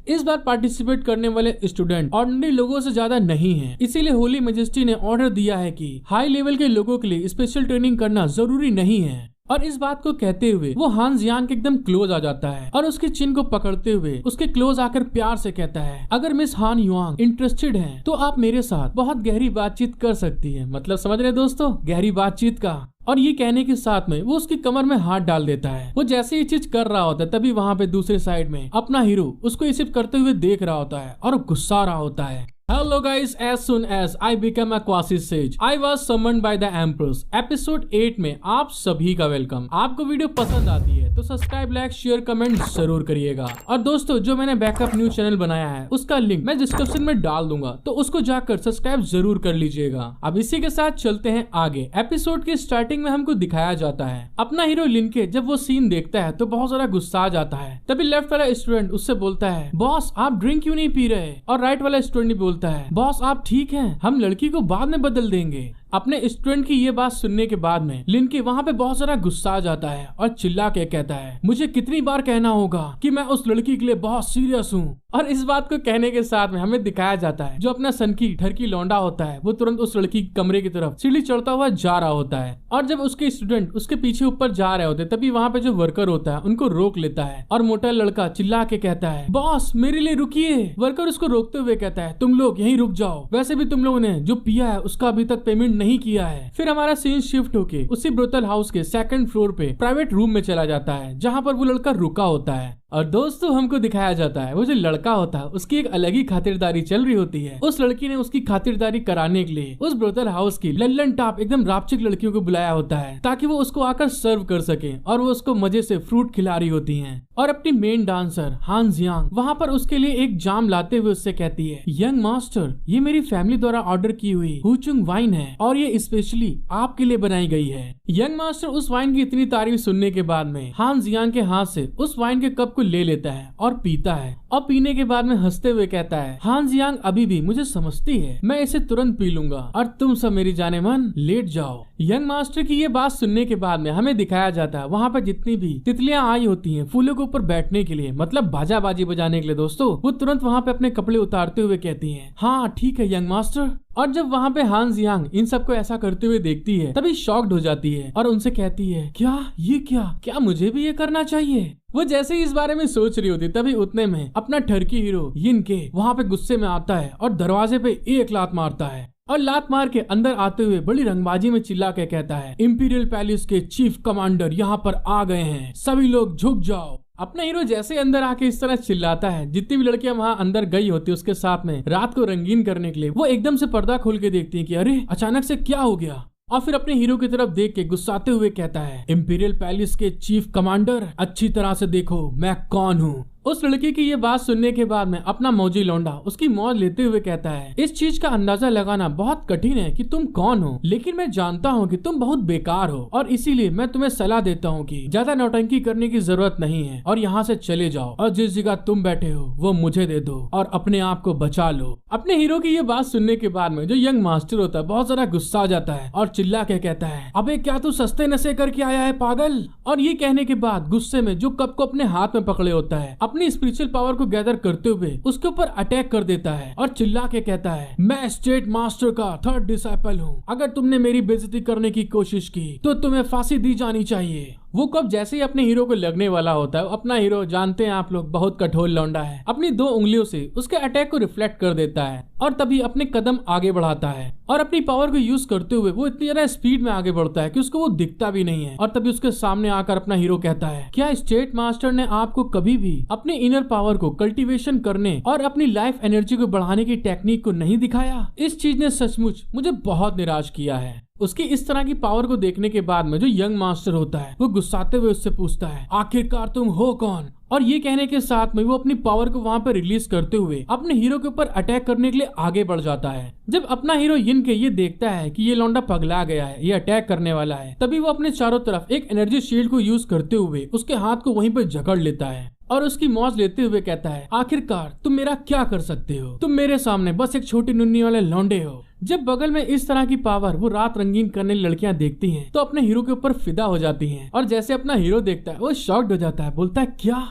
इस बार पार्टिसिपेट करने वाले स्टूडेंट ऑर्डिनरी लोगों से ज्यादा नहीं हैं, इसीलिए होली मैजेस्टी ने ऑर्डर दिया है कि हाई लेवल के लोगों के लिए स्पेशल ट्रेनिंग करना जरूरी नहीं है। और इस बात को कहते हुए वो हान जियान के एकदम क्लोज आ जाता है और उसके चिन को पकड़ते हुए उसके क्लोज आकर प्यार से कहता है, अगर मिस हान युआंग इंटरेस्टेड हैं तो आप मेरे साथ बहुत गहरी बातचीत कर सकती हैं। मतलब समझ रहे दोस्तों, गहरी बातचीत का। और ये कहने के साथ में वो उसकी कमर में हाथ डाल देता है। वो जैसे ये चीज कर रहा होता है तभी वहाँ पे दूसरे साइड में अपना हीरो उसको ये सिर्फ करते हुए देख रहा होता है और गुस्सा रहा होता है। Hello guys, as soon as I became a quasi sage, I was summoned by the Empress। Episode 8 में आप सभी का वेलकम। आपको वीडियो पसंद आती है तो सब्सक्राइब, लाइक, शेयर, कमेंट जरूर करिएगा। और दोस्तों जो मैंने बैकअप न्यूज चैनल बनाया है उसका लिंक मैं डिस्क्रिप्शन में डाल दूंगा, तो उसको जाकर सब्सक्राइब जरूर कर लीजिएगा। अब इसी के साथ चलते हैं आगे। एपिसोड की स्टार्टिंग में हमको दिखाया जाता है अपना हीरो लिनके जब वो सीन देखता है तो बहुत सारा गुस्सा आ जाता है। तभी लेफ्ट वाला स्टूडेंट उससे बोलता है, बॉस आप ड्रिंक क्यों नहीं पी रहे। और राइट वाला स्टूडेंट बोलता है, बॉस आप ठीक हैं, हम लड़की को बाद में बदल देंगे। अपने स्टूडेंट की ये बात सुनने के बाद में लिनके वहाँ पे बहुत सारा गुस्सा आ जाता है और चिल्ला के कहता है, मुझे कितनी बार कहना होगा कि मैं उस लड़की के लिए बहुत सीरियस हूँ। और इस बात को कहने के साथ में हमें दिखाया जाता है जो अपना सन की ठरकी लौंडा होता है वो तुरंत उस लड़की के कमरे की तरफ सीढ़ी चढ़ता हुआ जा रहा होता है। और जब उसके स्टूडेंट उसके पीछे ऊपर जा रहे होते तभी वहाँ पे जो वर्कर होता है उनको रोक लेता है और मोटा लड़का चिल्ला के कहता है बॉस मेरे लिए रुकिए। वर्कर उसको रोकते हुए कहता है तुम लोग यहीं रुक जाओ, वैसे भी तुम लोगों ने जो पिया है उसका अभी तक पेमेंट नहीं किया है। फिर हमारा सीन शिफ्ट होके उसी ब्रोथल हाउस के सेकंड फ्लोर पे प्राइवेट रूम में चला जाता है जहाँ पर वो लड़का रुका होता है। और दोस्तों हमको दिखाया जाता है वो जो लड़का होता है उसकी एक अलग ही खातिरदारी चल रही होती है। उस लड़की ने उसकी खातिरदारी कराने के लिए उस ब्रोथल हाउस की लल्लन टॉप एकदम रापचिक लड़कियों को बुलाया होता है ताकि वो उसको आकर सर्व कर सके और वो उसको मजे से फ्रूट खिला रही होती हैं। और अपनी मेन डांसर हान जियांग वहाँ पर उसके लिए एक जाम लाते हुए उससे कहती है यंग मास्टर ये मेरी फैमिली द्वारा ऑर्डर की हुई हुचुंग वाइन है और ये स्पेशली आपके लिए बनाई गई है। यंग मास्टर उस वाइन की इतनी तारीफ सुनने के बाद में हान जियांग के हाथ से उस वाइन के कप को ले लेता है और पीता है और पीने के बाद में हंसते हुए कहता है हान जियांग अभी भी मुझे समझती है, मैं इसे तुरंत पी लूंगा और तुम सब मेरी जाने मन लेट जाओ। यंग मास्टर की ये बात सुनने के बाद में हमें दिखाया जाता है वहाँ पर जितनी भी तितलियां आई होती हैं फूलों के ऊपर बैठने के लिए मतलब बाजा बाजी बजाने के लिए दोस्तों, वो तुरंत वहाँ पे अपने कपड़े उतारते हुए कहती हैं हाँ ठीक है यंग मास्टर। और जब वहाँ पे हान जियांग इन सबको ऐसा करते हुए देखती है तभी शॉक्ड हो जाती है और उनसे कहती है क्या मुझे भी ये करना चाहिए। वो जैसे ही इस बारे में सोच रही होती तभी उतने में अपना ठरकी हीरो यिन के वहाँ पे गुस्से में आता है और दरवाजे पे एक लात मारता है और लात मार के अंदर आते हुए बड़ी रंगबाजी में चिल्ला के कहता है इंपीरियल पैलेस के चीफ कमांडर यहाँ पर आ गए हैं, सभी लोग झुक जाओ। अपना हीरो जैसे अंदर आके इस तरह चिल्लाता है जितनी भी लड़कियां वहाँ अंदर गई होती है उसके साथ में रात को रंगीन करने के लिए वो एकदम से पर्दा खोल के देखती है कि अरे अचानक से क्या हो गया। और फिर अपने हीरो की तरफ देख के गुस्साते हुए कहता है इंपीरियल पैलेस के चीफ कमांडर अच्छी तरह से देखो मैं कौन हूँ। उस लड़की की ये बात सुनने के बाद में अपना मौजी लौंडा उसकी मौज लेते हुए कहता है इस चीज का अंदाजा लगाना बहुत कठिन है कि तुम कौन हो, लेकिन मैं जानता हूँ कि तुम बहुत बेकार हो और इसीलिए मैं तुम्हें सलाह देता हूँ कि ज्यादा नौटंकी करने की जरूरत नहीं है और यहाँ से चले जाओ और जिस जगह तुम बैठे हो वो मुझे दे दो और अपने आप को बचा लो। अपने हीरो की ये बात सुनने के बाद में जो यंग मास्टर होता है बहुत ज्यादा गुस्सा आ जाता है और चिल्ला के कहता है अबे क्या तू सस्ते नशे करके आया है पागल। और ये कहने के बाद गुस्से में जो कप को अपने हाथ में पकड़े होता है अपनी स्पिरिचुअल पावर को गैदर करते हुए उसके ऊपर अटैक कर देता है और चिल्ला के कहता है मैं स्टेट मास्टर का थर्ड डिसाइपल हूँ, अगर तुमने मेरी बेइज्जती करने की कोशिश की तो तुम्हें फांसी दी जानी चाहिए। वो कब जैसे ही अपने हीरो को लगने वाला होता है अपना हीरो जानते हैं आप लोग बहुत कठोर लौंडा है, अपनी 2 उंगलियों से उसके अटैक को रिफ्लेक्ट कर देता है और तभी अपने कदम आगे बढ़ाता है और अपनी पावर को यूज करते हुए वो इतनी ज्यादा स्पीड में आगे बढ़ता है कि उसको वो दिखता भी नहीं है। और तभी उसके सामने आकर अपना हीरो कहता है क्या स्टेट मास्टर ने आपको कभी भी अपने इनर पावर को कल्टीवेशन करने और अपनी लाइफ एनर्जी को बढ़ाने की टेक्निक को नहीं दिखाया? इस चीज ने सचमुच मुझे बहुत निराश किया है। उसकी इस तरह की पावर को देखने के बाद में जो यंग मास्टर होता है वो गुस्साते हुए उससे पूछता है आखिरकार तुम हो कौन। और ये कहने के साथ में वो अपनी पावर को वहाँ पर रिलीज करते हुए अपने हीरो के ऊपर अटैक करने के लिए आगे बढ़ जाता है। जब अपना हीरो यिन के ये देखता है कि ये लौंडा पगला गया है, ये अटैक करने वाला है, तभी वो अपने चारों तरफ एक एनर्जी शील्ड को यूज करते हुए उसके हाथ को वहीं पर जकड़ लेता है और उसकी मौज लेते हुए कहता है आखिरकार तुम मेरा क्या कर सकते हो, तुम मेरे सामने बस एक छोटी नुन्नी वाले लौंडे हो। जब बगल में इस तरह की पावर वो रात रंगीन करने लड़कियां देखती हैं तो अपने हीरो के ऊपर फिदा हो जाती हैं और जैसे अपना हीरो देखता है वो शॉक्ड हो जाता है, बोलता है क्या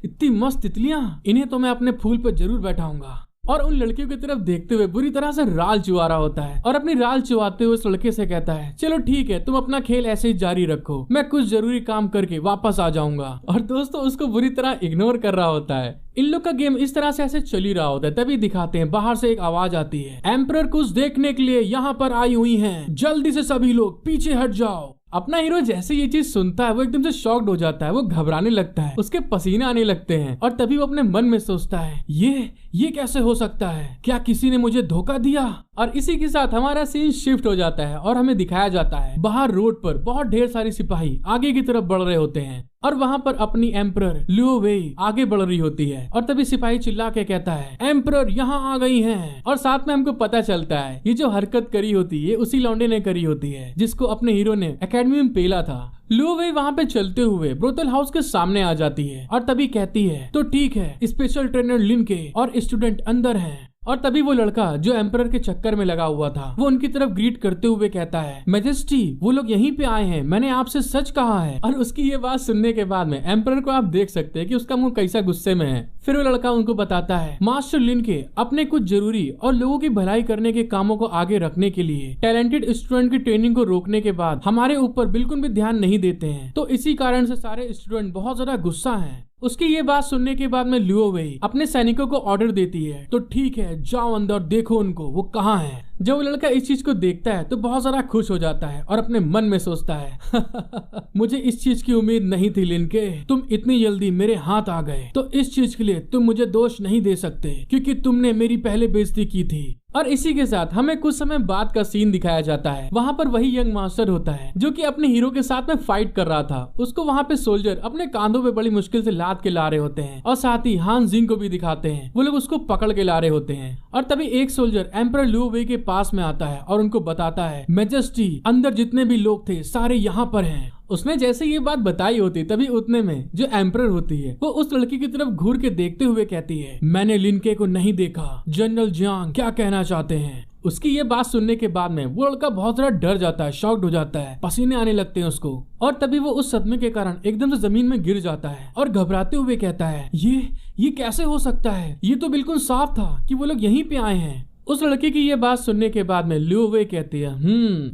इतनी मस्त तितलियां, इन्हें तो मैं अपने फूल पर जरूर बैठाऊंगा। और उन लड़कियों की तरफ देखते हुए बुरी तरह से राल चुआ रहा होता है और अपनी राल चुआते हुए उस लड़के से कहता है चलो ठीक है तुम अपना खेल ऐसे ही जारी रखो, मैं कुछ जरूरी काम करके वापस आ जाऊंगा। और दोस्तों उसको बुरी तरह इग्नोर कर रहा होता है। इन लोग का गेम इस तरह से ऐसे चल ही रहा होता है तभी दिखाते हैं बाहर से एक आवाज आती है एम्परर कुछ देखने के लिए यहाँ पर आई हुई हैं, जल्दी से सभी लोग पीछे हट जाओ। अपना हीरो जैसे ये चीज सुनता है वो एकदम से शॉक्ड हो जाता है, वो घबराने लगता है, उसके पसीने आने लगते हैं और तभी वो अपने मन में सोचता है ये कैसे हो सकता है, क्या किसी ने मुझे धोखा दिया। और इसी के साथ हमारा सीन शिफ्ट हो जाता है और हमें दिखाया जाता है बाहर रोड पर बहुत ढेर सारी सिपाही आगे की तरफ बढ़ रहे होते हैं और वहाँ पर अपनी एम्परर लियो वेई आगे बढ़ रही होती है और तभी सिपाही चिल्ला के कहता है एम्परर यहाँ आ गई हैं। और साथ में हमको पता चलता है ये जो हरकत करी होती है उसी लौंडे ने करी होती है जिसको अपने हीरो ने एकेडमी में पेला था। लियो वेई वहाँ पे चलते हुए ब्रोथल हाउस के सामने आ जाती है और तभी कहती है तो ठीक है, स्पेशल ट्रेनर लिन के और स्टूडेंट अंदर हैं और तभी वो लड़का जो एम्परर के चक्कर में लगा हुआ था वो उनकी तरफ ग्रीट करते हुए कहता है, मैजेस्टी वो लोग यहीं पे आए हैं, मैंने आपसे सच कहा है। और उसकी ये बात सुनने के बाद में एम्परर को आप देख सकते हैं कि उसका मुंह कैसा गुस्से में है। फिर वो लड़का उनको बताता है, मास्टर लिन के अपने कुछ जरूरी और लोगों की भलाई करने के कामों को आगे रखने के लिए टैलेंटेड स्टूडेंट की ट्रेनिंग को रोकने के बाद हमारे ऊपर बिल्कुल भी ध्यान नहीं देते हैं, तो इसी कारण से सारे स्टूडेंट बहुत ज्यादा गुस्सा हैं। उसकी ये बात सुनने के बाद में लियो वेई अपने सैनिकों को ऑर्डर देती है, तो ठीक है जाओ अंदर देखो उनको वो कहाँ है। जब वो लड़का इस चीज को देखता है तो बहुत ज्यादा खुश हो जाता है और अपने मन में सोचता है मुझे इस चीज की उम्मीद नहीं थी लिनके, तुम इतनी जल्दी मेरे हाथ आ गए, तो इस चीज के लिए तुम मुझे दोष नहीं दे सकते क्योंकि तुमने मेरी पहले बेइज्जती की थी। और इसी के साथ हमें कुछ समय बाद का सीन दिखाया जाता है। वहाँ पर वही यंग मास्टर होता है जो कि अपने हीरो के साथ में फाइट कर रहा था। उसको वहाँ पे सोल्जर अपने कांधों पे बड़ी मुश्किल से लाद के ला रहे होते हैं और साथ ही हान जिंग को भी दिखाते हैं, वो लोग उसको पकड़ के ला रहे होते हैं। और तभी एक सोल्जर एम्परर लियो वेई के पास में आता है और उनको बताता है, मैजेस्टी अंदर जितने भी लोग थे सारे यहाँ पर हैं। उसने जैसे ये बात बताई होती तभी उतने में जो एम्परर होती है वो उस लड़की की तरफ घूर के देखते हुए कहती है, मैंने लिनके को नहीं देखा, जनरल जियांग क्या कहना चाहते हैं। उसकी ये बात सुनने के बाद में वो लड़का बहुत ज्यादा डर जाता है, शॉक्ड हो जाता है, पसीने आने लगते हैं उसको। और तभी वो उस सदमे के कारण एकदम से जमीन में गिर जाता है और घबराते हुए कहता है, ये कैसे हो सकता है, ये तो बिल्कुल साफ था कि वो लोग यहीं पे आए हैं। उस लड़के की ये बात सुनने के बाद में लियो वेई कहती है,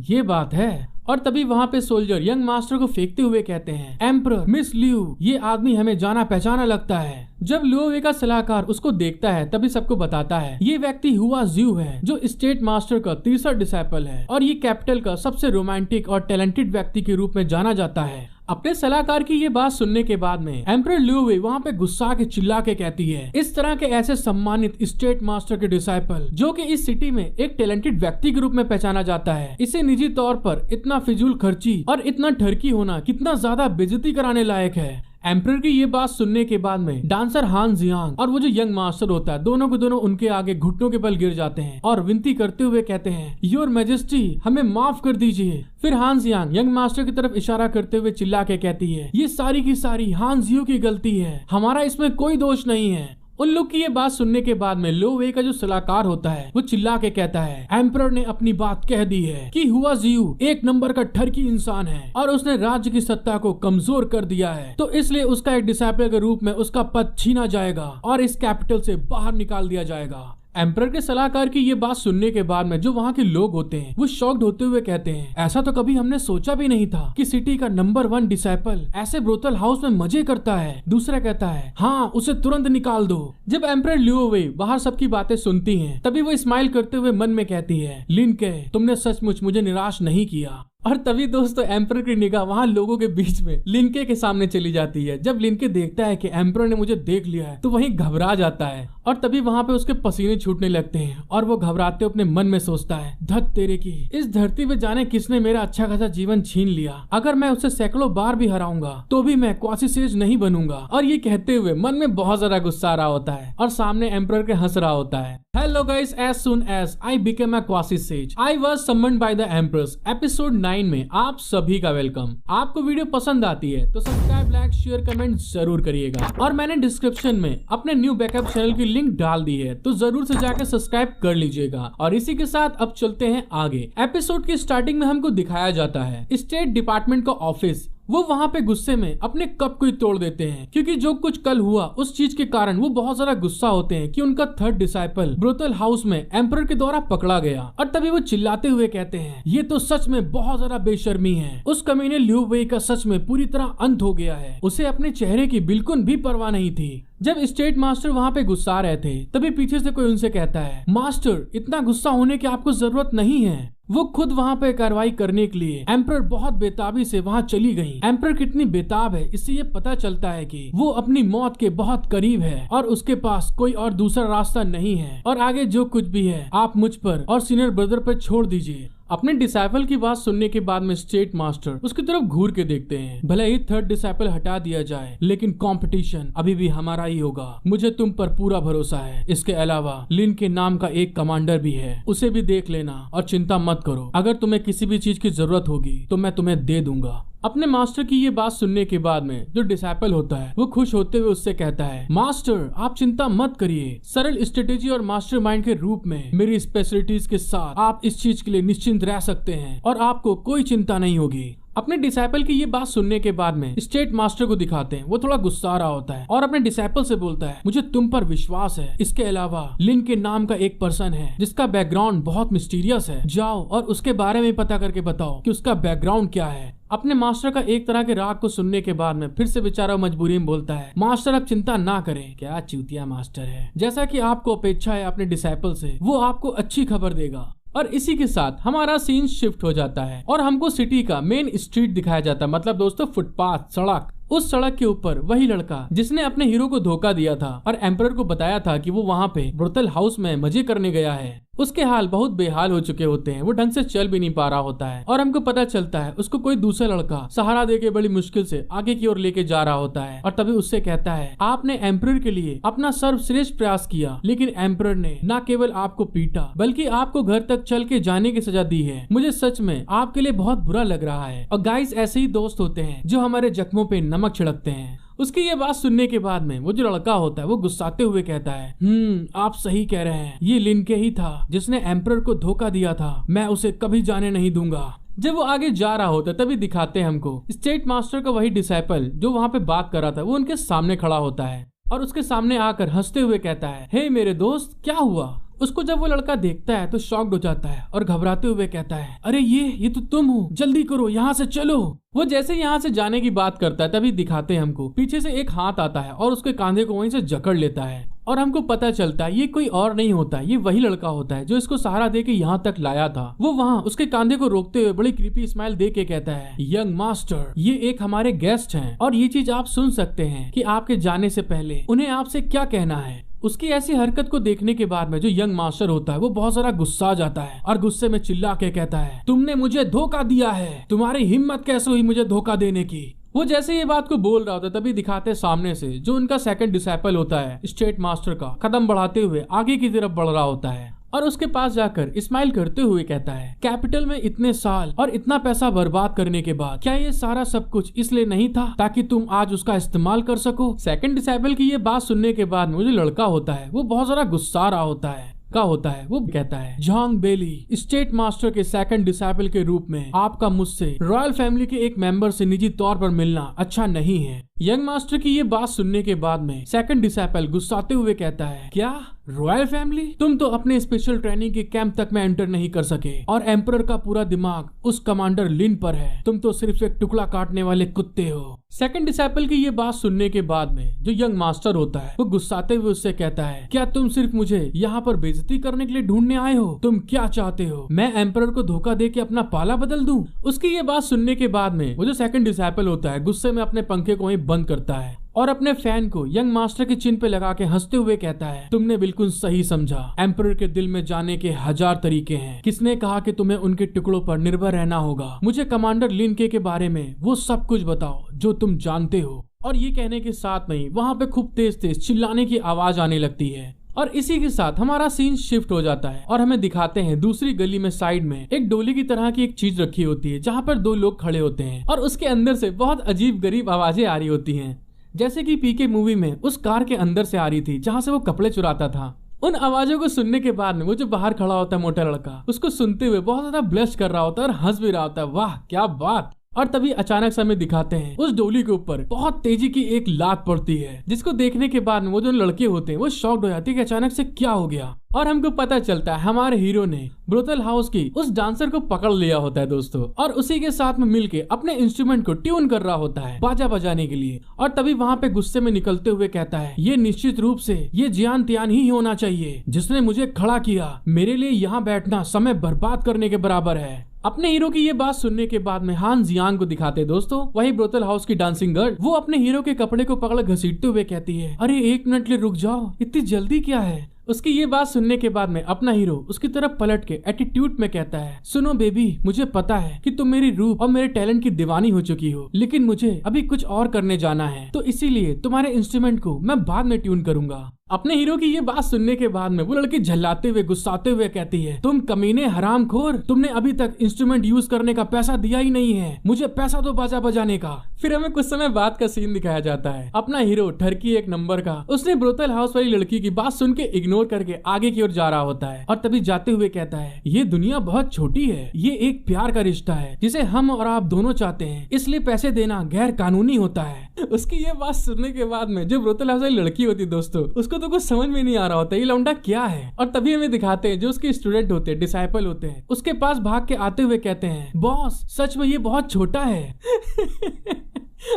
ये बात है। और तभी वहाँ पे सोल्जर यंग मास्टर को फेंकते हुए कहते हैं, एम्परर मिस लियू ये आदमी हमें जाना पहचाना लगता है। जब लियो वेई का सलाहकार उसको देखता है तभी सबको बताता है, ये व्यक्ति हुआ जियू है जो स्टेट मास्टर का तीसरा डिसाइपल है और ये कैपिटल का सबसे रोमांटिक और टैलेंटेड व्यक्ति के रूप में जाना जाता है। अपने सलाहकार की ये बात सुनने के बाद में एम्परर लियो वेई वहाँ पे गुस्सा के चिल्ला के कहती है, इस तरह के ऐसे सम्मानित स्टेट मास्टर के डिसाइपल जो कि इस सिटी में एक टैलेंटेड व्यक्ति के रूप में पहचाना जाता है, इसे निजी तौर पर इतना फिजूल खर्ची और इतना ठरकी होना कितना ज्यादा बेइज्जती कराने लायक है। एम्परर की ये बात सुनने के बाद में डांसर हान जियांग और वो जो यंग मास्टर होता है दोनों के दोनों उनके आगे घुटनों के बल गिर जाते हैं और विनती करते हुए कहते हैं, योर मैजेस्टी हमें माफ कर दीजिए। फिर हान जियांग यंग मास्टर की तरफ इशारा करते हुए चिल्ला के कहती है, ये सारी की सारी हान जियो की गलती है, हमारा इसमें कोई दोष नहीं है। उन लोग की ये बात सुनने के बाद में लियो वेई का जो सलाहकार होता है वो चिल्ला के कहता है, एम्परर ने अपनी बात कह दी है कि हुआ जियू एक नंबर का ठरकी इंसान है और उसने राज्य की सत्ता को कमजोर कर दिया है, तो इसलिए उसका एक डिसाइपल के रूप में उसका पद छीना जाएगा और इस कैपिटल से बाहर निकाल दिया जाएगा। एम्परर के सलाहकार की ये बात सुनने के बाद में जो वहाँ के लोग होते हैं वो शॉक्ड होते हुए कहते हैं, ऐसा तो कभी हमने सोचा भी नहीं था कि सिटी का नंबर 1 डिसाइपल ऐसे ब्रोथल हाउस में मजे करता है। दूसरा कहता है, हाँ उसे तुरंत निकाल दो। जब एम्परर लियो वेई बाहर सबकी बातें सुनती हैं तभी वो स्माइल करते हुए मन में कहती है, लिनके तुमने सचमुच मुझे निराश नहीं किया। और तभी दोस्तों एम्परर की निगाह वहाँ लोगों के बीच में लिनके के सामने चली जाती है। जब लिनके देखता है कि एम्परर ने मुझे देख लिया है तो वहीं घबरा जाता है और तभी वहाँ पे उसके पसीने छूटने लगते हैं और वो घबराते अपने मन में सोचता है, धत तेरे की, इस धरती पे जाने किसने मेरा अच्छा खासा जीवन छीन लिया। अगर मैं उसे सैकड़ों बार भी हराऊंगा तो भी मैं क्वासी सेज नहीं बनूंगा। और ये कहते हुए मन में बहुत ज्यादा गुस्सा आ रहा होता है और सामने एम्परर के हंस रहा होता है। Hello guys, as soon as I became a quasi sage, I was summoned by the Empress. Episode 9 में आप सभी का वेलकम। आपको वीडियो पसंद आती है तो सब्सक्राइब, लाइक, शेयर, कमेंट जरूर करिएगा। और मैंने डिस्क्रिप्शन में अपने न्यू बैकअप चैनल की लिंक डाल दी है तो जरूर से जाकर सब्सक्राइब कर लीजिएगा। और इसी के साथ अब चलते हैं आगे। एपिसोड की स्टार्टिंग में हमको दिखाया जाता है स्टेट डिपार्टमेंट का ऑफिस। वो वहाँ पे गुस्से में अपने कप को ही तोड़ देते हैं क्योंकि जो कुछ कल हुआ उस चीज के कारण वो बहुत ज्यादा गुस्सा होते हैं कि उनका थर्ड डिसाइपल ब्रोथल हाउस में एम्परर के द्वारा पकड़ा गया। और तभी वो चिल्लाते हुए कहते हैं, ये तो सच में बहुत ज्यादा बेशर्मी है। उस कमीने लियो वेई का सच में पूरी तरह अंत हो गया है। उसे अपने चेहरे की बिल्कुल भी परवाह नहीं थी। जब स्टेट मास्टर वहाँ पे गुस्सा रहे थे तभी पीछे से कोई उनसे कहता है, मास्टर इतना गुस्सा होने की आपको जरूरत नहीं है। वो खुद वहाँ पे कार्रवाई करने के लिए एम्परर बहुत बेताबी से वहाँ चली गई। एम्परर कितनी बेताब है इससे ये पता चलता है कि वो अपनी मौत के बहुत करीब है और उसके पास कोई और दूसरा रास्ता नहीं है। और आगे जो कुछ भी है आप मुझ पर और सीनियर ब्रदर पर छोड़ दीजिए। अपने डिसाइपल की बात सुनने के बाद में स्टेट मास्टर उसकी तरफ घूर के देखते हैं। भले ही थर्ड डिसाइपल हटा दिया जाए लेकिन कंपटीशन अभी भी हमारा ही होगा। मुझे तुम पर पूरा भरोसा है। इसके अलावा लिन के नाम का एक कमांडर भी है, उसे भी देख लेना और चिंता मत करो। अगर तुम्हें किसी भी चीज की जरूरत होगी तो मैं तुम्हें दे दूंगा। अपने मास्टर की ये बात सुनने के बाद में जो डिसाइपल होता है वो खुश होते हुए उससे कहता है, मास्टर आप चिंता मत करिए, सरल स्ट्रेटेजी और मास्टरमाइंड के रूप में मेरी स्पेशलिटीज के साथ आप इस चीज के लिए निश्चिंत रह सकते हैं और आपको कोई चिंता नहीं होगी। अपने डिसाइपल की ये बात सुनने के बाद में स्टेट मास्टर को दिखाते हैं, वो थोड़ा गुस्सा आ रहा होता है और अपने डिसाइपल से बोलता है, मुझे तुम पर विश्वास है। इसके अलावा लिन के नाम का एक पर्सन है जिसका बैकग्राउंड बहुत मिस्टीरियस है, जाओ और उसके बारे में पता करके बताओ कि उसका बैकग्राउंड क्या है। अपने मास्टर का एक तरह के राग को सुनने के बाद में फिर से बेचारा मजबूरी में बोलता है, मास्टर आप चिंता ना करें, क्या चूतिया मास्टर है। जैसा कि आपको अपेक्षा है अपने डिसाइपल से, वो आपको अच्छी खबर देगा। और इसी के साथ हमारा सीन शिफ्ट हो जाता है और हमको सिटी का मेन स्ट्रीट दिखाया जाता है, मतलब दोस्तों फुटपाथ, सड़क। उस सड़क के ऊपर वही लड़का जिसने अपने हीरो को धोखा दिया था और एम्परर को बताया था कि वो वहाँ पे ब्रोथल हाउस में मजे करने गया है, उसके हाल बहुत बेहाल हो चुके होते हैं। वो ढंग से चल भी नहीं पा रहा होता है और हमको पता चलता है उसको कोई दूसरा लड़का सहारा देके बड़ी मुश्किल से आगे की ओर लेके जा रहा होता है। और तभी उससे कहता है, आपने एम्परर के लिए अपना सर्वश्रेष्ठ प्रयास किया, लेकिन एम्परर ने न केवल आपको पीटा बल्कि आपको घर तक चल के जाने की सजा दी है। मुझे सच में आपके लिए बहुत बुरा लग रहा है। और गाइस, ऐसे ही दोस्त होते हैं जो हमारे जख्मों पे नमक छिड़कते हैं। उसकी ये बात सुनने के बाद में वो जो लड़का होता है वो गुस्साते हुए कहता है, आप सही कह रहे हैं, ये लिन के ही था जिसने एम्परर को धोखा दिया था, मैं उसे कभी जाने नहीं दूंगा। जब वो आगे जा रहा होता है तभी दिखाते हैं हमको स्टेट मास्टर का वही डिसाइपल जो वहाँ पे बात कर रहा था, वो उनके सामने खड़ा होता है और उसके सामने आकर हंसते हुए कहता है, हे मेरे दोस्त, क्या हुआ। उसको जब वो लड़का देखता है तो शॉक्ड हो जाता है और घबराते हुए कहता है, अरे ये तो तुम हो, जल्दी करो, यहाँ से चलो। वो जैसे यहाँ से जाने की बात करता है तभी दिखाते हैं हमको पीछे से एक हाथ आता है और उसके कंधे को वहीं से जकड़ लेता है और हमको पता चलता है ये कोई और नहीं होता, ये वही लड़का होता है जो इसको सहारा देके यहाँ तक लाया था। वो वहाँ उसके कंधे को रोकते हुए बड़ी क्रीपी स्माइल दे के कहता है, यंग मास्टर, ये एक हमारे गेस्ट हैं और ये चीज आप सुन सकते हैं कि आपके जाने से पहले उन्हें आपसे क्या कहना है। उसकी ऐसी हरकत को देखने के बाद में जो यंग मास्टर होता है वो बहुत सारा गुस्सा आ जाता है और गुस्से में चिल्ला के कहता है, तुमने मुझे धोखा दिया है, तुम्हारी हिम्मत कैसे हुई मुझे धोखा देने की। वो जैसे ये बात को बोल रहा होता है तभी दिखाते सामने से जो उनका सेकंड डिसाइपल होता है स्टेट मास्टर का कदम बढ़ाते हुए आगे की तरफ बढ़ रहा होता है और उसके पास जाकर स्माइल करते हुए कहता है, कैपिटल में इतने साल और इतना पैसा बर्बाद करने के बाद क्या ये सारा सब कुछ इसलिए नहीं था ताकि तुम आज उसका इस्तेमाल कर सको। सेकंड डिसाइपल की ये बात सुनने के बाद मुझे लड़का होता है वो बहुत सारा गुस्सा आ रहा होता है। वो कहता है, जॉन्ग बेली, स्टेट मास्टर के सेकंड डिसाइपल के रूप में आपका मुझसे रॉयल फैमिली के एक मेंबर से निजी तौर पर मिलना अच्छा नहीं है। यंग मास्टर की ये बात सुनने के बाद में सेकंड डिसाइपल गुस्साते हुए कहता है, क्या रॉयल फैमिली, तुम तो अपने स्पेशल ट्रेनिंग के कैंप तक में एंटर नहीं कर सके और एम्परर का पूरा दिमाग उस कमांडर लिन पर है, तुम तो सिर्फ एक टुकड़ा काटने वाले कुत्ते हो। सेकंड डिसाइपल की ये बात सुनने के बाद में जो यंग मास्टर होता है वो गुस्साते हुए उससे कहता है, क्या तुम सिर्फ मुझे यहाँ पर बेइज्जती करने के लिए ढूंढने आए हो, तुम क्या चाहते हो, मैं एम्परर को धोखा दे के अपना पाला बदल दूं। उसकी ये बात सुनने के बाद में वो जो सेकंड डिसाइपल होता है गुस्से में अपने पंखे को वहीं बंद करता है और अपने फैन को यंग मास्टर के चिन्ह पे लगा के हंसते हुए कहता है, तुमने बिल्कुल सही समझा, एम्परर के दिल में जाने के 1000 तरीके हैं। किसने कहा कि तुम्हें उनके टुकड़ों पर निर्भर रहना होगा। मुझे कमांडर लिन के बारे में वो सब कुछ बताओ जो तुम जानते हो। और ये कहने के साथ में वहाँ पे खूब तेज तेज चिल्लाने की आवाज आने लगती है और इसी के साथ हमारा सीन शिफ्ट हो जाता है और हमें दिखाते हैं दूसरी गली में साइड में एक डोली की तरह की एक चीज रखी होती है जहाँ पर 2 लोग खड़े होते हैं और उसके अंदर से बहुत अजीब गरीब आवाजें आ रही होती हैं, जैसे कि पीके मूवी में उस कार के अंदर से आ रही थी जहाँ से वो कपड़े चुराता था। उन आवाजों को सुनने के बाद में वो जो बाहर खड़ा होता है मोटा लड़का, उसको सुनते हुए बहुत ज्यादा ब्लश कर रहा होता है और हंस भी रहा होता है, वाह क्या बात। और तभी अचानक से हमें दिखाते हैं उस डोली के ऊपर बहुत तेजी की एक लात पड़ती है, जिसको देखने के बाद वो जो लड़के होते हैं वो शॉक्ड हो जाते हैं कि अचानक से क्या हो गया। और हमको पता चलता है हमारे हीरो ने ब्रोथल हाउस की उस डांसर को पकड़ लिया होता है दोस्तों, और उसी के साथ में मिलके अपने इंस्ट्रूमेंट को ट्यून कर रहा होता है बाजा बजाने के लिए। और तभी वहाँ पे गुस्से में निकलते हुए कहता है, ये निश्चित रूप से ये जियान त्यान ही होना चाहिए जिसने मुझे खड़ा किया, मेरे लिए यहाँ बैठना समय बर्बाद करने के बराबर है। अपने हीरो की ये बात सुनने के बाद में हान जियांग को दिखाते दोस्तों, वही ब्रोथल हाउस की डांसिंग गर्ल, वो अपने हीरो के कपड़े को पकड़ घसीटते हुए कहती है, अरे 1 मिनट ले रुक जाओ, इतनी जल्दी क्या है। उसकी ये बात सुनने के बाद में अपना हीरो उसकी तरफ पलट के एटीट्यूड में कहता है, सुनो बेबी, मुझे पता है कि तुम मेरी रूप और मेरे टैलेंट की दीवानी हो चुकी हो, लेकिन मुझे अभी कुछ और करने जाना है, तो इसीलिए तुम्हारे इंस्ट्रूमेंट को मैं बाद में ट्यून करूंगा। अपने हीरो की ये बात सुनने के बाद में वो लड़की झल्लाते हुए गुस्साते हुए कहती है, तुम कमीने हरामखोर, तुमने अभी तक इंस्ट्रूमेंट यूज करने का पैसा दिया ही नहीं है, मुझे पैसा दो बाजा बजाने का। फिर हमें कुछ समय बाद का सीन दिखाया जाता है। अपना हीरो ठरकी एक नंबर का, उसने ब्रोथल हाउस वाली लड़की की बात सुन के इग्नोर करके आगे की ओर जा रहा होता है और तभी जाते हुए कहता है, ये दुनिया बहुत छोटी है, ये एक प्यार का रिश्ता है जिसे हम और आप दोनों चाहते हैं, इसलिए पैसे देना गैर कानूनी होता है। उसकी ये बात सुनने के बाद में जो ब्रोथल हाउस वाली लड़की होती दोस्तों, उसको तो कुछ समझ में नहीं आ रहा होता ये लौंडा क्या है। और तभी हमें दिखाते हैं जो उसके स्टूडेंट होते हैं, डिसाइपल होते हैं, उसके पास भाग के आते हुए कहते हैं, बॉस सच में ये बहुत छोटा है।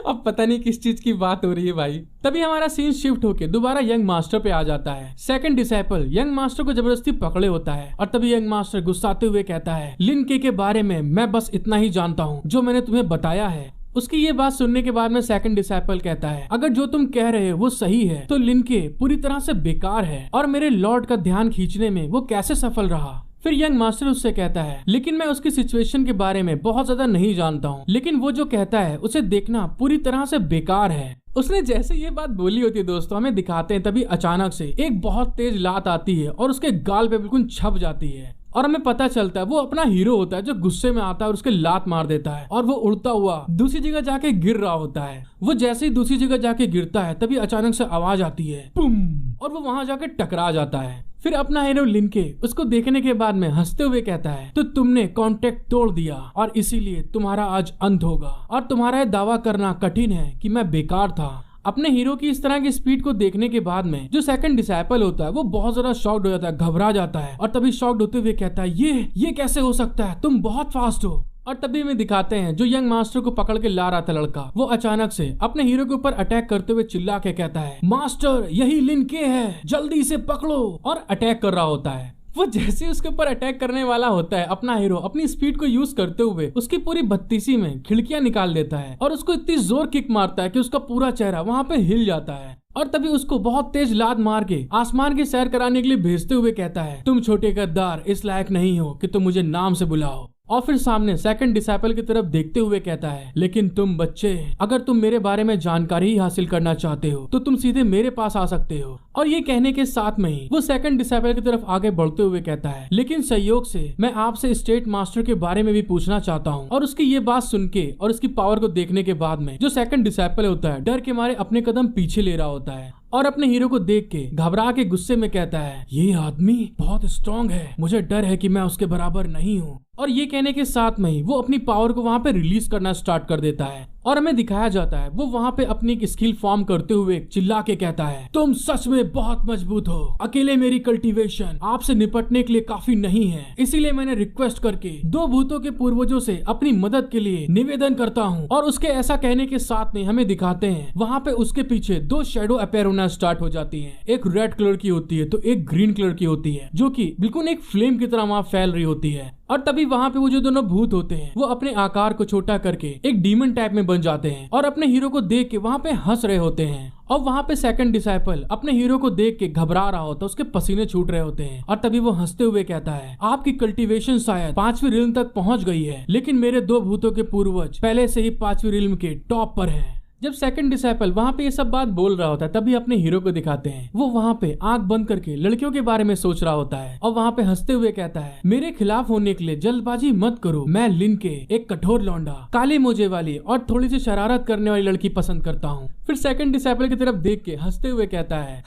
अब पता नहीं किस चीज की बात हो रही है भाई। तभी हमारा सीन शिफ्ट होके दोबारा यंग मास्टर पे आ जाता है। सेकंड डिसाइपल यंग मास्टर को जबरदस्ती पकड़े होता है और तभी यंग मास्टर गुस्साते हुए कहता है, लिन के बारे में मैं बस इतना ही जानता हूँ जो मैंने तुम्हें बताया है। उसकी ये बात सुनने के बाद में सेकंड डिसाइपल कहता है, अगर जो तुम कह रहे हो वो सही है तो लिनके पूरी तरह से बेकार है और मेरे लॉर्ड का ध्यान खींचने में वो कैसे सफल रहा। फिर यंग मास्टर उससे कहता है, लेकिन मैं उसकी सिचुएशन के बारे में बहुत ज्यादा नहीं जानता हूँ, लेकिन वो जो कहता है उसे देखना पूरी तरह से बेकार है। उसने जैसे ये बात बोली होती है दोस्तों, हमें दिखाते हैं तभी अचानक से एक बहुत तेज लात आती है और उसके गाल पे बिल्कुल छप जाती है और हमें पता चलता है वो अपना हीरो होता है जो गुस्से में आता है और उसके लात मार देता है और वो उड़ता हुआ दूसरी जगह जाके गिर रहा होता है। वो जैसे ही दूसरी जगह जाके गिरता है तभी अचानक से आवाज आती है, पुम, और वो वहां जाके टकरा जाता है। फिर अपना हीरो लिनके उसको देखने के बाद में हंसते हुए कहता है, तो तुमने कॉन्टेक्ट तोड़ दिया और इसीलिए तुम्हारा आज अंत होगा और तुम्हारा दावा करना कठिन है कि मैं बेकार था। अपने हीरो की इस तरह की स्पीड को देखने के बाद में जो सेकंड डिसाइपल होता है वो बहुत ज्यादा शॉक्ड हो जाता है, घबरा जाता है और तभी शॉक्ड होते हुए कहता है, ये कैसे हो सकता है, तुम बहुत फास्ट हो। और तभी में दिखाते हैं जो यंग मास्टर को पकड़ के ला रहा था लड़का, वो अचानक से अपने हीरो के ऊपर अटैक करते हुए चिल्ला के कहता है, मास्टर यही लिन के है, जल्दी से पकड़ो, और अटैक कर रहा होता है। वो जैसे उसके ऊपर अटैक करने वाला होता है, अपना हीरो अपनी स्पीड को यूज करते हुए उसकी पूरी बत्तीसी में खिड़कियां निकाल देता है और उसको इतनी जोर किक मारता है कि उसका पूरा चेहरा वहां पे हिल जाता है और तभी उसको बहुत तेज लात मार के आसमान की सैर कराने के लिए भेजते हुए कहता है, तुम छोटे गद्दार इस लायक नहीं हो कि तुम मुझे नाम से बुलाओ। और फिर सामने सेकंड डिसाइपल की तरफ देखते हुए कहता है, लेकिन तुम बच्चे, अगर तुम मेरे बारे में जानकारी ही हासिल करना चाहते हो तो तुम सीधे मेरे पास आ सकते हो। और ये कहने के साथ में ही वो सेकंड डिसाइपल की तरफ आगे बढ़ते हुए कहता है, लेकिन संयोग से मैं आपसे स्टेट मास्टर के बारे में भी पूछना चाहता हूँ। और उसकी ये बात सुन के और उसकी पावर को देखने के बाद में जो सेकंड डिसाइपल होता है डर के मारे अपने कदम पीछे ले रहा होता है और अपने हीरो को देख के घबरा के गुस्से में कहता है, ये आदमी बहुत स्ट्रॉन्ग है, मुझे डर है कि मैं उसके बराबर नहीं हूँ। और ये कहने के साथ में ही वो अपनी पावर को वहां पे रिलीज करना स्टार्ट कर देता है और हमें दिखाया जाता है वो वहां पे अपनी एक स्किल फॉर्म करते हुए चिल्ला के कहता है, तुम सच में बहुत मजबूत हो, अकेले मेरी कल्टीवेशन आपसे निपटने के लिए काफी नहीं है, इसीलिए मैंने रिक्वेस्ट करके 2 भूतों के पूर्वजों से अपनी मदद के लिए निवेदन करता हूँ। और उसके ऐसा कहने के साथ में हमें दिखाते हैं वहां पे उसके पीछे 2 शैडो अपीयर होना स्टार्ट हो जाती है, एक रेड कलर की होती है तो एक ग्रीन कलर की होती है, जो की बिल्कुल एक फ्लेम की तरह वहां फैल रही होती है। और तभी वहां पे वो जो दोनों भूत होते हैं वो अपने आकार को छोटा करके एक डीमन टाइप में बन जाते हैं और अपने हीरो को देख के वहां पे हंस रहे होते हैं। और वहां पे सेकंड डिसाइपल अपने हीरो को देख के घबरा रहा होता है, उसके पसीने छूट रहे होते हैं। और तभी वो हंसते हुए कहता है, आपकी कल्टीवेशन शायद 5वीं रिल्म तक पहुंच गई है, लेकिन मेरे 2 भूतों के पूर्वज पहले से ही 5वीं रिल्म के टॉप पर है। जब सेकंड डिसाइपल वहां पे ये सब बात बोल रहा होता है तभी अपने हीरो को दिखाते हैं वो वहां पे आंख बंद करके लड़कियों के बारे में सोच रहा होता है और वहां पे हंसते हुए कहता है, मेरे खिलाफ होने के लिए जल्दबाजी मत करो, मैं लिन के एक कठोर लौंडा, काले मोजे वाली और थोड़ी सी शरारत करने वाली लड़की पसंद करता हूँ। फिर सेकंड डिसाइपल की तरफ देख के हंसते हुए कहता है,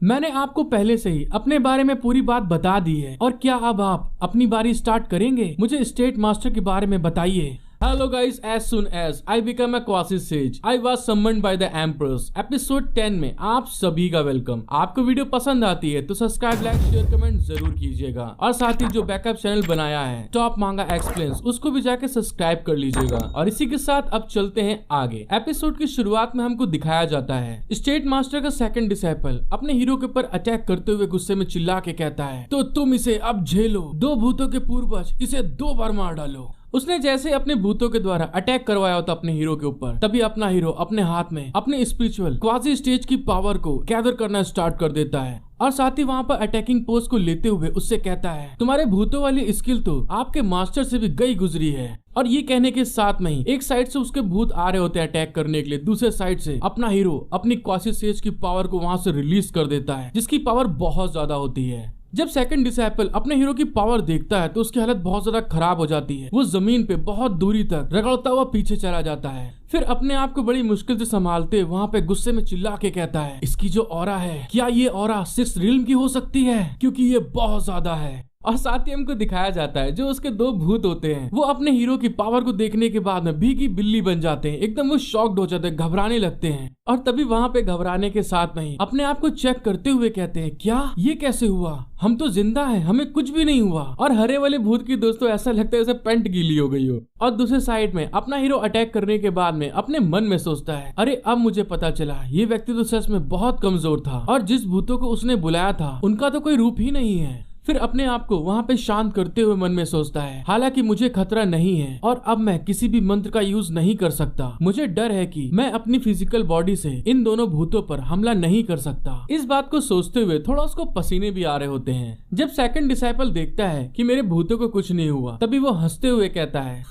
मैंने आपको पहले से ही अपने बारे में पूरी बात बता दी है और क्या अब आप अपनी बारी स्टार्ट करेंगे, मुझे स्टेट मास्टर के बारे में बताइए। Hello guys, as soon as I become a quasi sage, I was summoned by the Empress। Episode 10 में आप सभी का वेलकम। आपको वीडियो पसंद आती है तो सब्सक्राइब, लाइक, शेयर, कमेंट जरूर कीजिएगा और साथ ही जो बैकअप चैनल बनाया है टॉप मांगा एक्सप्लेन्स, उसको भी जाके सब्सक्राइब कर लीजिएगा। और इसी के साथ अब चलते हैं आगे। एपिसोड की शुरुआत में हमको दिखाया जाता है स्टेट मास्टर का सेकंड डिसाइपल अपने हीरो के ऊपर अटैक करते हुए गुस्से में चिल्ला के कहता है, तो तुम इसे अब झेलो, 2 भूतों के पूर्वज इसे 2 बार मार डालो। उसने जैसे अपने भूतों के द्वारा अटैक करवाया होता अपने हीरो के ऊपर, तभी अपना हीरो अपने हाथ में अपने स्पिरिचुअल क्वाजी स्टेज की पावर को गैदर करना स्टार्ट कर देता है और साथ ही वहाँ पर अटैकिंग पोज को लेते हुए उससे कहता है तुम्हारे भूतों वाली स्किल तो आपके मास्टर से भी गई गुजरी है। और ये कहने के साथ में ही एक साइड से उसके भूत आ रहे होते हैं अटैक करने के लिए, दूसरे साइड से अपना हीरो अपनी क्वासी सेज की पावर को वहां से रिलीज कर देता है जिसकी पावर बहुत ज्यादा होती है। जब सेकंड डिसाइपल अपने हीरो की पावर देखता है तो उसकी हालत बहुत ज्यादा खराब हो जाती है। वो जमीन पे बहुत दूरी तक रगड़ता हुआ पीछे चला जाता है। फिर अपने आप को बड़ी मुश्किल से संभालते वहाँ पे गुस्से में चिल्ला के कहता है इसकी जो ऑरा है, क्या ये ऑरा सिक्स रिल्म की हो सकती है, क्योंकि ये बहुत ज्यादा है। और साथ ही हमको दिखाया जाता है जो उसके दो भूत होते हैं वो अपने हीरो की पावर को देखने के बाद में भीगी बिल्ली बन जाते हैं। एकदम वो शॉक्ड हो जाते हैं, घबराने लगते हैं। और तभी वहाँ पे घबराने के साथ में ही अपने आप को चेक करते हुए कहते हैं क्या ये कैसे हुआ, हम तो जिंदा हैं, हमें कुछ भी नहीं हुआ। और हरे वाले भूत की दोस्तों ऐसा लगता है जैसे पेंट गीली हो गई हो। और दूसरे साइड में अपना हीरो अटैक करने के बाद में अपने मन में सोचता है अरे अब मुझे पता चला ये व्यक्ति तो सच में बहुत कमजोर था और जिस भूतों को उसने बुलाया था उनका तो कोई रूप ही नहीं है। फिर अपने आप को वहाँ पे शांत करते हुए मन में सोचता है हालांकि मुझे खतरा नहीं है और अब मैं किसी भी मंत्र का यूज नहीं कर सकता। मुझे डर है कि मैं अपनी फिजिकल बॉडी से इन दोनों भूतों पर हमला नहीं कर सकता। इस बात को सोचते हुए थोड़ा उसको पसीने भी आ रहे होते हैं। जब सेकंड डिसाइपल देखता है कि मेरे भूतों को कुछ नहीं हुआ तभी वो हंसते हुए कहता है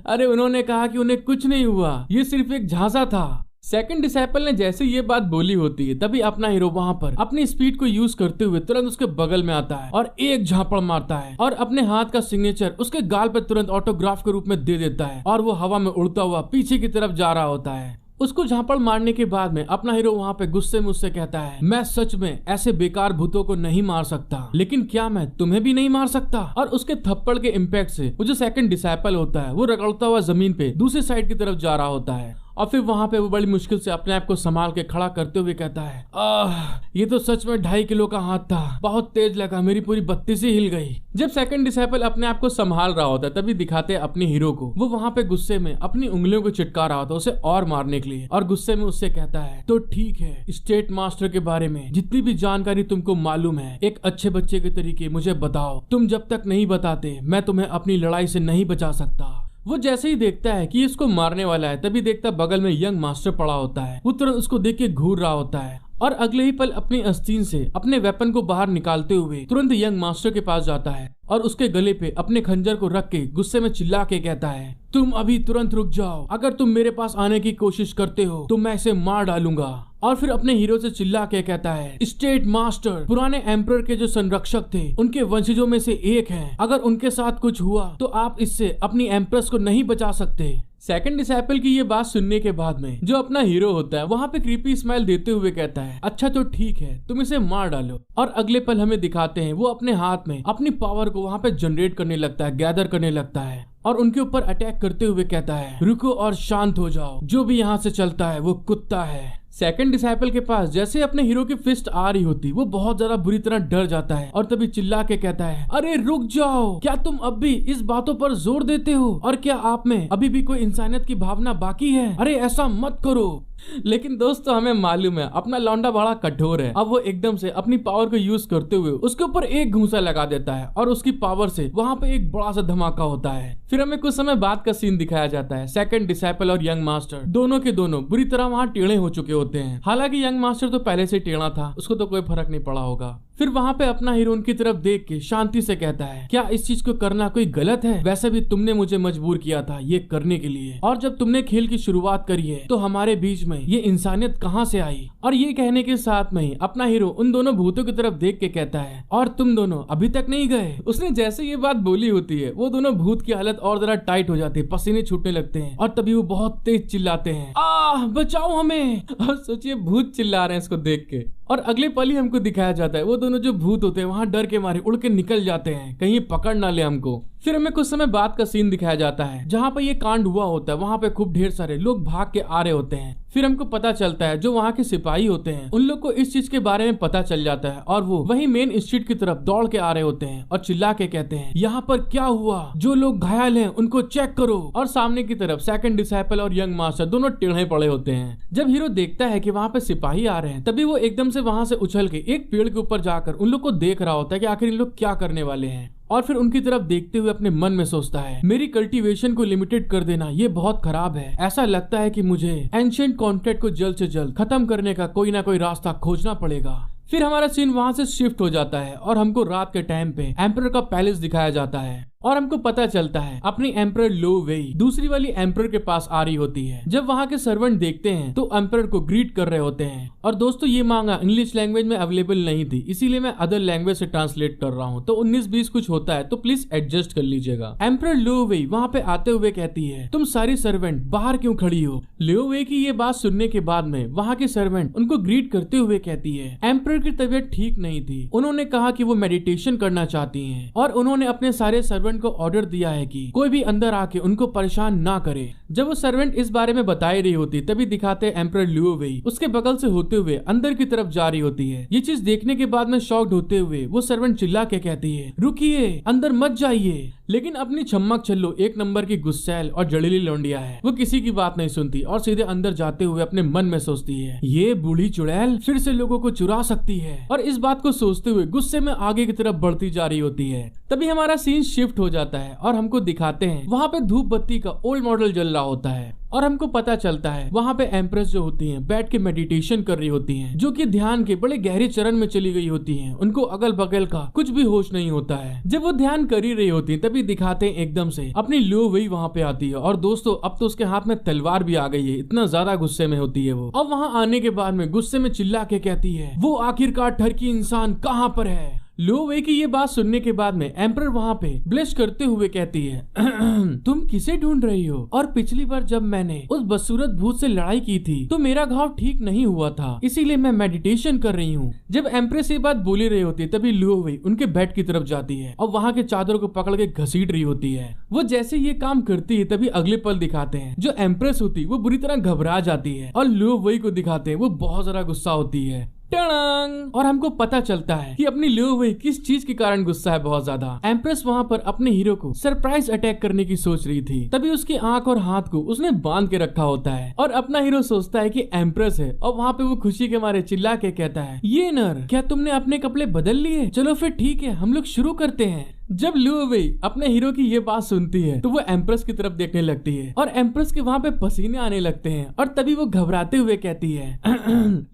अरे उन्होंने कहा कि उन्हें कुछ नहीं हुआ, ये सिर्फ एक झांसा था। सेकंड डिसाइपल ने जैसे ये बात बोली होती है तभी अपना हीरो वहाँ पर अपनी स्पीड को यूज करते हुए तुरंत उसके बगल में आता है और एक झापड़ मारता है और अपने हाथ का सिग्नेचर उसके गाल पर तुरंत ऑटोग्राफ के रूप में दे देता है और वो हवा में उड़ता हुआ पीछे की तरफ जा रहा होता है। उसको झापड़ मारने के बाद में अपना हीरो वहाँ पे गुस्से में उससे कहता है मैं सच में ऐसे बेकार भूतों को नहीं मार सकता, लेकिन क्या मैं तुम्हें भी नहीं मार सकता। और उसके थप्पड़ के इम्पैक्ट से वो जो सेकंड डिसाइपल होता है वो रगड़ता हुआ जमीन पे दूसरी साइड की तरफ जा रहा होता है। और फिर वहाँ पे वो बड़ी मुश्किल से अपने आप को संभाल के खड़ा करते हुए कहता है ये तो सच में 2.5 किलो का हाथ था, बहुत तेज लगा, मेरी पूरी बत्ती से हिल गई। जब सेकंड डिसाइपल अपने आप को संभाल रहा होता है तभी दिखाते हैं अपने हीरो को, वो वहाँ पे गुस्से में अपनी उंगलियों को चिटका रहा होता है उसे और मारने के लिए और गुस्से में उससे कहता है तो ठीक है, स्टेट मास्टर के बारे में जितनी भी जानकारी तुमको मालूम है एक अच्छे बच्चे के तरीके मुझे बताओ, तुम जब तक नहीं बताते मैं तुम्हें अपनी लड़ाई से नहीं बचा सकता। वो जैसे ही देखता है कि इसको मारने वाला है तभी देखता बगल में यंग मास्टर पड़ा होता है। वो तुरंत उसको देख के घूर रहा होता है और अगले ही पल अपनी आस्तीन से अपने वेपन को बाहर निकालते हुए तुरंत यंग मास्टर के पास जाता है और उसके गले पे अपने खंजर को रख के गुस्से में चिल्ला के कहता है तुम अभी तुरंत रुक जाओ, अगर तुम मेरे पास आने की कोशिश करते हो तो मैं इसे मार डालूंगा। और फिर अपने हीरो से चिल्ला के कहता है स्टेट मास्टर पुराने एम्परर के जो संरक्षक थे उनके वंशजों में से एक हैं, अगर उनके साथ कुछ हुआ तो आप इससे अपनी एम्प्रेस को नहीं बचा सकते। सेकंड डिसाइपल की ये बात सुनने के बाद में जो अपना हीरो होता है वहाँ पे क्रीपी स्माइल देते हुए कहता है अच्छा तो ठीक है, तुम इसे मार डालो। और अगले पल हमें दिखाते हैं वो अपने हाथ में अपनी पावर को वहाँ पे जनरेट करने लगता है, गैदर करने लगता है और उनके ऊपर अटैक करते हुए कहता है रुको और शांत हो जाओ, जो भी यहाँ से चलता है वो कुत्ता है। सेकंड डिसाइपल के पास जैसे अपने हीरो की फिस्ट आ रही होती वो बहुत ज्यादा बुरी तरह डर जाता है और तभी चिल्ला के कहता है अरे रुक जाओ, क्या तुम अब भी इस बातों पर जोर देते हो और क्या आप में अभी भी कोई इंसानियत की भावना बाकी है, अरे ऐसा मत करो। लेकिन दोस्तों हमें मालूम है अपना लौंडा बड़ा कठोर है। अब वो एकदम से अपनी पावर को यूज करते हुए उसके ऊपर एक घूंसा लगा देता है और उसकी पावर से वहाँ पे एक बड़ा सा धमाका होता है। फिर हमें कुछ समय बाद का सीन दिखाया जाता है। सेकंड डिसाइपल और यंग मास्टर दोनों के दोनों बुरी तरह वहाँ टेढ़े हो चुके होते हैं। हालांकि यंग मास्टर तो पहले से टेढ़ा था, उसको तो कोई फर्क नहीं पड़ा होगा। फिर वहाँ पे अपना हीरो उनकी तरफ देख के शांति से कहता है क्या इस चीज को करना कोई गलत है, वैसे भी तुमने मुझे मजबूर किया था ये करने के लिए, और जब तुमने खेल की शुरुआत करी है तो हमारे बीच में ये इंसानियत कहाँ से आई। और ये कहने के साथ में ही अपना हीरो उन दोनों भूतों की तरफ देख के कहता है और तुम दोनों अभी तक नहीं गए। उसने जैसे ये बात बोली होती है वो दोनों भूत की हालत और जरा टाइट हो जाती है, पसीने छूटने लगते हैं और तभी वो बहुत तेज चिल्लाते हैं आह बचाओ हमें। और सोचिए भूत चिल्ला रहे हैं इसको देख के। और अगले पल ही हमको दिखाया जाता है वो दोनों जो भूत होते हैं वहाँ डर के मारे उड़ के निकल जाते हैं, कहीं पकड़ ना ले हमको। फिर हमें कुछ समय बाद का सीन दिखाया जाता है जहाँ पे ये कांड हुआ होता है, वहाँ पे खूब ढेर सारे लोग भाग के आ रहे होते हैं। फिर हमको पता चलता है जो वहाँ के सिपाही होते हैं उन लोग को इस चीज के बारे में पता चल जाता है और वो वही मेन स्ट्रीट की तरफ दौड़ के आ रहे होते हैं और चिल्ला के कहते हैं यहाँ पर क्या हुआ, जो लोग घायल हैं उनको चेक करो। और सामने की तरफ सेकंड डिसाइपल और यंग मास्टर दोनों टेढ़े पड़े होते हैं। जब हीरो देखता है कि वहाँ पे सिपाही आ रहे हैं तभी वो एकदम से वहाँ से उछल के एक पेड़ के ऊपर जाकर उन लोग को देख रहा होता है कि आखिर इन लोग क्या करने वाले हैं। और फिर उनकी तरफ देखते हुए अपने मन में सोचता है मेरी कल्टीवेशन को लिमिटेड कर देना ये बहुत खराब है, ऐसा लगता है कि मुझे एंशिएंट कॉन्ट्रैक्ट को जल्द से जल्द खत्म करने का कोई ना कोई रास्ता खोजना पड़ेगा। फिर हमारा सीन वहां से शिफ्ट हो जाता है और हमको रात के टाइम पे एम्परर का पैलेस दिखाया जाता है और हमको पता चलता है अपनी एम्परर लो वेई दूसरी वाली एम्परर के पास आ रही होती है। जब वहाँ के सर्वेंट देखते हैं तो एम्परर को ग्रीट कर रहे होते हैं। और दोस्तों ये मांगा इंग्लिश लैंग्वेज में अवेलेबल नहीं थी, इसीलिए मैं अदर लैंग्वेज से ट्रांसलेट कर रहा हूँ, तो 19-20 कुछ होता है तो प्लीज एडजस्ट कर लीजिएगा। एम्परर लो वेई वहाँ पे आते हुए कहती है तुम सारी सर्वेंट बाहर क्यों खड़ी हो। लो वेई की ये बात सुनने के बाद में वहाँ के सर्वेंट उनको ग्रीट करते हुए कहती है एम्परर की तबीयत ठीक नहीं थी, उन्होंने कहा कि वो मेडिटेशन करना चाहती हैं और उन्होंने अपने सारे सर्वेंट को ऑर्डर दिया है कि कोई भी अंदर आके उनको परेशान ना करे। जब वो सर्वेंट इस बारे में बता रही होती तभी दिखाते एम्परर लियो वेई उसके बगल से होते हुए अंदर की तरफ जा रही होती है। ये चीज देखने के बाद में शॉक्ड होते हुए वो सर्वेंट चिल्ला के कहती है रुकिए, अंदर मत जाइए। लेकिन अपनी छम्मक छल्लो एक नंबर की गुस्सैल और जड़ीली लौंडिया है, वो किसी की बात नहीं सुनती और सीधे अंदर जाते हुए अपने मन में सोचती है ये बूढ़ी चुड़ैल फिर से लोगों को चुरा सकती है। और इस बात को सोचते हुए गुस्से में आगे की तरफ बढ़ती जा रही होती है। तभी हमारा सीन शिफ्ट हो जाता है और हमको दिखाते हैं वहाँ पे धूप बत्ती का ओल्ड मॉडल जल रहा होता है और हमको पता चलता है वहाँ पे एम्प्रेस जो होती हैं बैठ के मेडिटेशन कर रही होती हैं, जो कि ध्यान के बड़े गहरे चरण में चली गई होती हैं। उनको अगल बगल का कुछ भी होश नहीं होता है। जब वो ध्यान कर ही रही होती है तभी दिखाते हैं एकदम से अपनी लो वेई वहाँ पे आती है और दोस्तों अब तो उसके हाथ में तलवार भी आ गई है, इतना ज्यादा गुस्से में होती है वो। अब वहाँ आने के बाद में गुस्से में चिल्ला के कहती है वो आखिरकार ठरकी इंसान कहाँ पर है। लो वेई की ये बात सुनने के बाद में एम्परर वहाँ पे ब्लश करते हुए कहती है तुम किसे ढूंढ रही हो, और पिछली बार जब मैंने उस बदसूरत भूत से लड़ाई की थी तो मेरा घाव ठीक नहीं हुआ था, इसीलिए मैं मेडिटेशन कर रही हूँ। जब एम्प्रेस ये बात बोली रही होती तभी लो वेई उनके बेड की तरफ जाती है और वहाँ के चादर को पकड़ के घसीट रही होती है। वो जैसे ये काम करती है तभी अगले पल दिखाते हैं जो एम्प्रेस होती वो बुरी तरह घबरा जाती है और लो वेई को दिखाते हैं वो बहुत ज्यादा गुस्सा होती है। और हमको पता चलता है कि अपनी लो वेई किस चीज के कारण गुस्सा है बहुत ज्यादा। एम्प्रेस वहाँ पर अपने हीरो को सरप्राइज अटैक करने की सोच रही थी, तभी उसकी आंख और हाथ को उसने बांध के रखा होता है और अपना हीरो सोचता है कि एम्प्रेस है और वहाँ पे वो खुशी के मारे चिल्ला के कहता है ये नर क्या तुमने अपने कपड़े बदल लिए, चलो फिर ठीक है हम लोग शुरू करते हैं। जब लो वेई अपने हीरो की ये बात सुनती है तो वो एम्प्रेस की तरफ देखने लगती है और एम्प्रेस के वहाँ पे पसीने आने लगते हैं और तभी वो घबराते हुए कहती है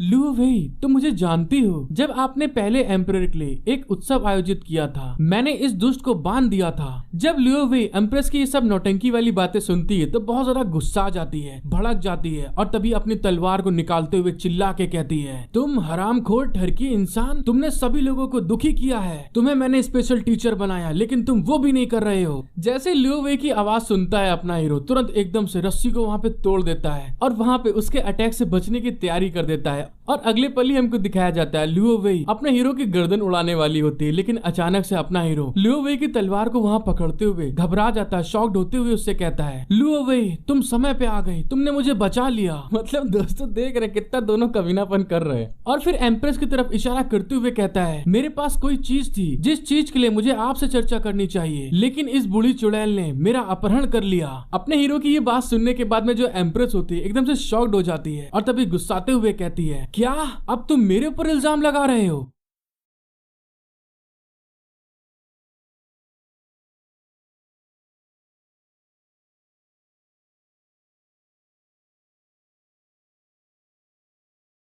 लो वेई तुम मुझे जानती हो, जब आपने पहले एम्परर के लिए एक उत्सव आयोजित किया था मैंने इस दुष्ट को बांध दिया था। जब लो वेई एम्प्रेस की ये सब नौटंकी वाली बातें सुनती है तो बहुत ज्यादा गुस्सा आ जाती है, भड़क जाती है और तभी अपनी तलवार को निकालते हुए चिल्ला के कहती है तुम हरामखोर ठरकी इंसान, तुमने सभी लोगों को दुखी किया है, तुम्हें मैंने स्पेशल टीचर बनाया लेकिन तुम वो भी नहीं कर रहे हो। जैसे लो वेई की आवाज सुनता है अपना हीरो तुरंत एकदम से रस्सी को वहाँ पे तोड़ देता है और वहाँ पे उसके अटैक से बचने की तैयारी कर देता है और अगले पल ही हमको दिखाया जाता है लो वेई अपने हीरो की गर्दन उड़ाने वाली होती है, लेकिन अचानक से अपना हीरो लो वेई की तलवार को वहाँ पकड़ते हुए घबरा जाता है, शॉक्ड होते हुए उससे कहता है लो वेई तुम समय पे आ गई, तुमने मुझे बचा लिया। मतलब दोस्तों देख रहे कितना दोनों कमीनापन कर रहे हैं। और फिर एम्प्रेस की तरफ इशारा करते हुए कहता है मेरे पास कोई चीज थी जिस चीज के लिए मुझे आपसे चर्चा करनी चाहिए, लेकिन इस बूढ़ी चुड़ैल ने मेरा अपहरण कर लिया। अपने हीरो की ये बात सुनने के बाद में जो एम्प्रेस होती है एकदम से शॉक्ड हो जाती है और तभी गुस्साते हुए कहती है क्या अब तुम मेरे ऊपर इल्जाम लगा रहे हो।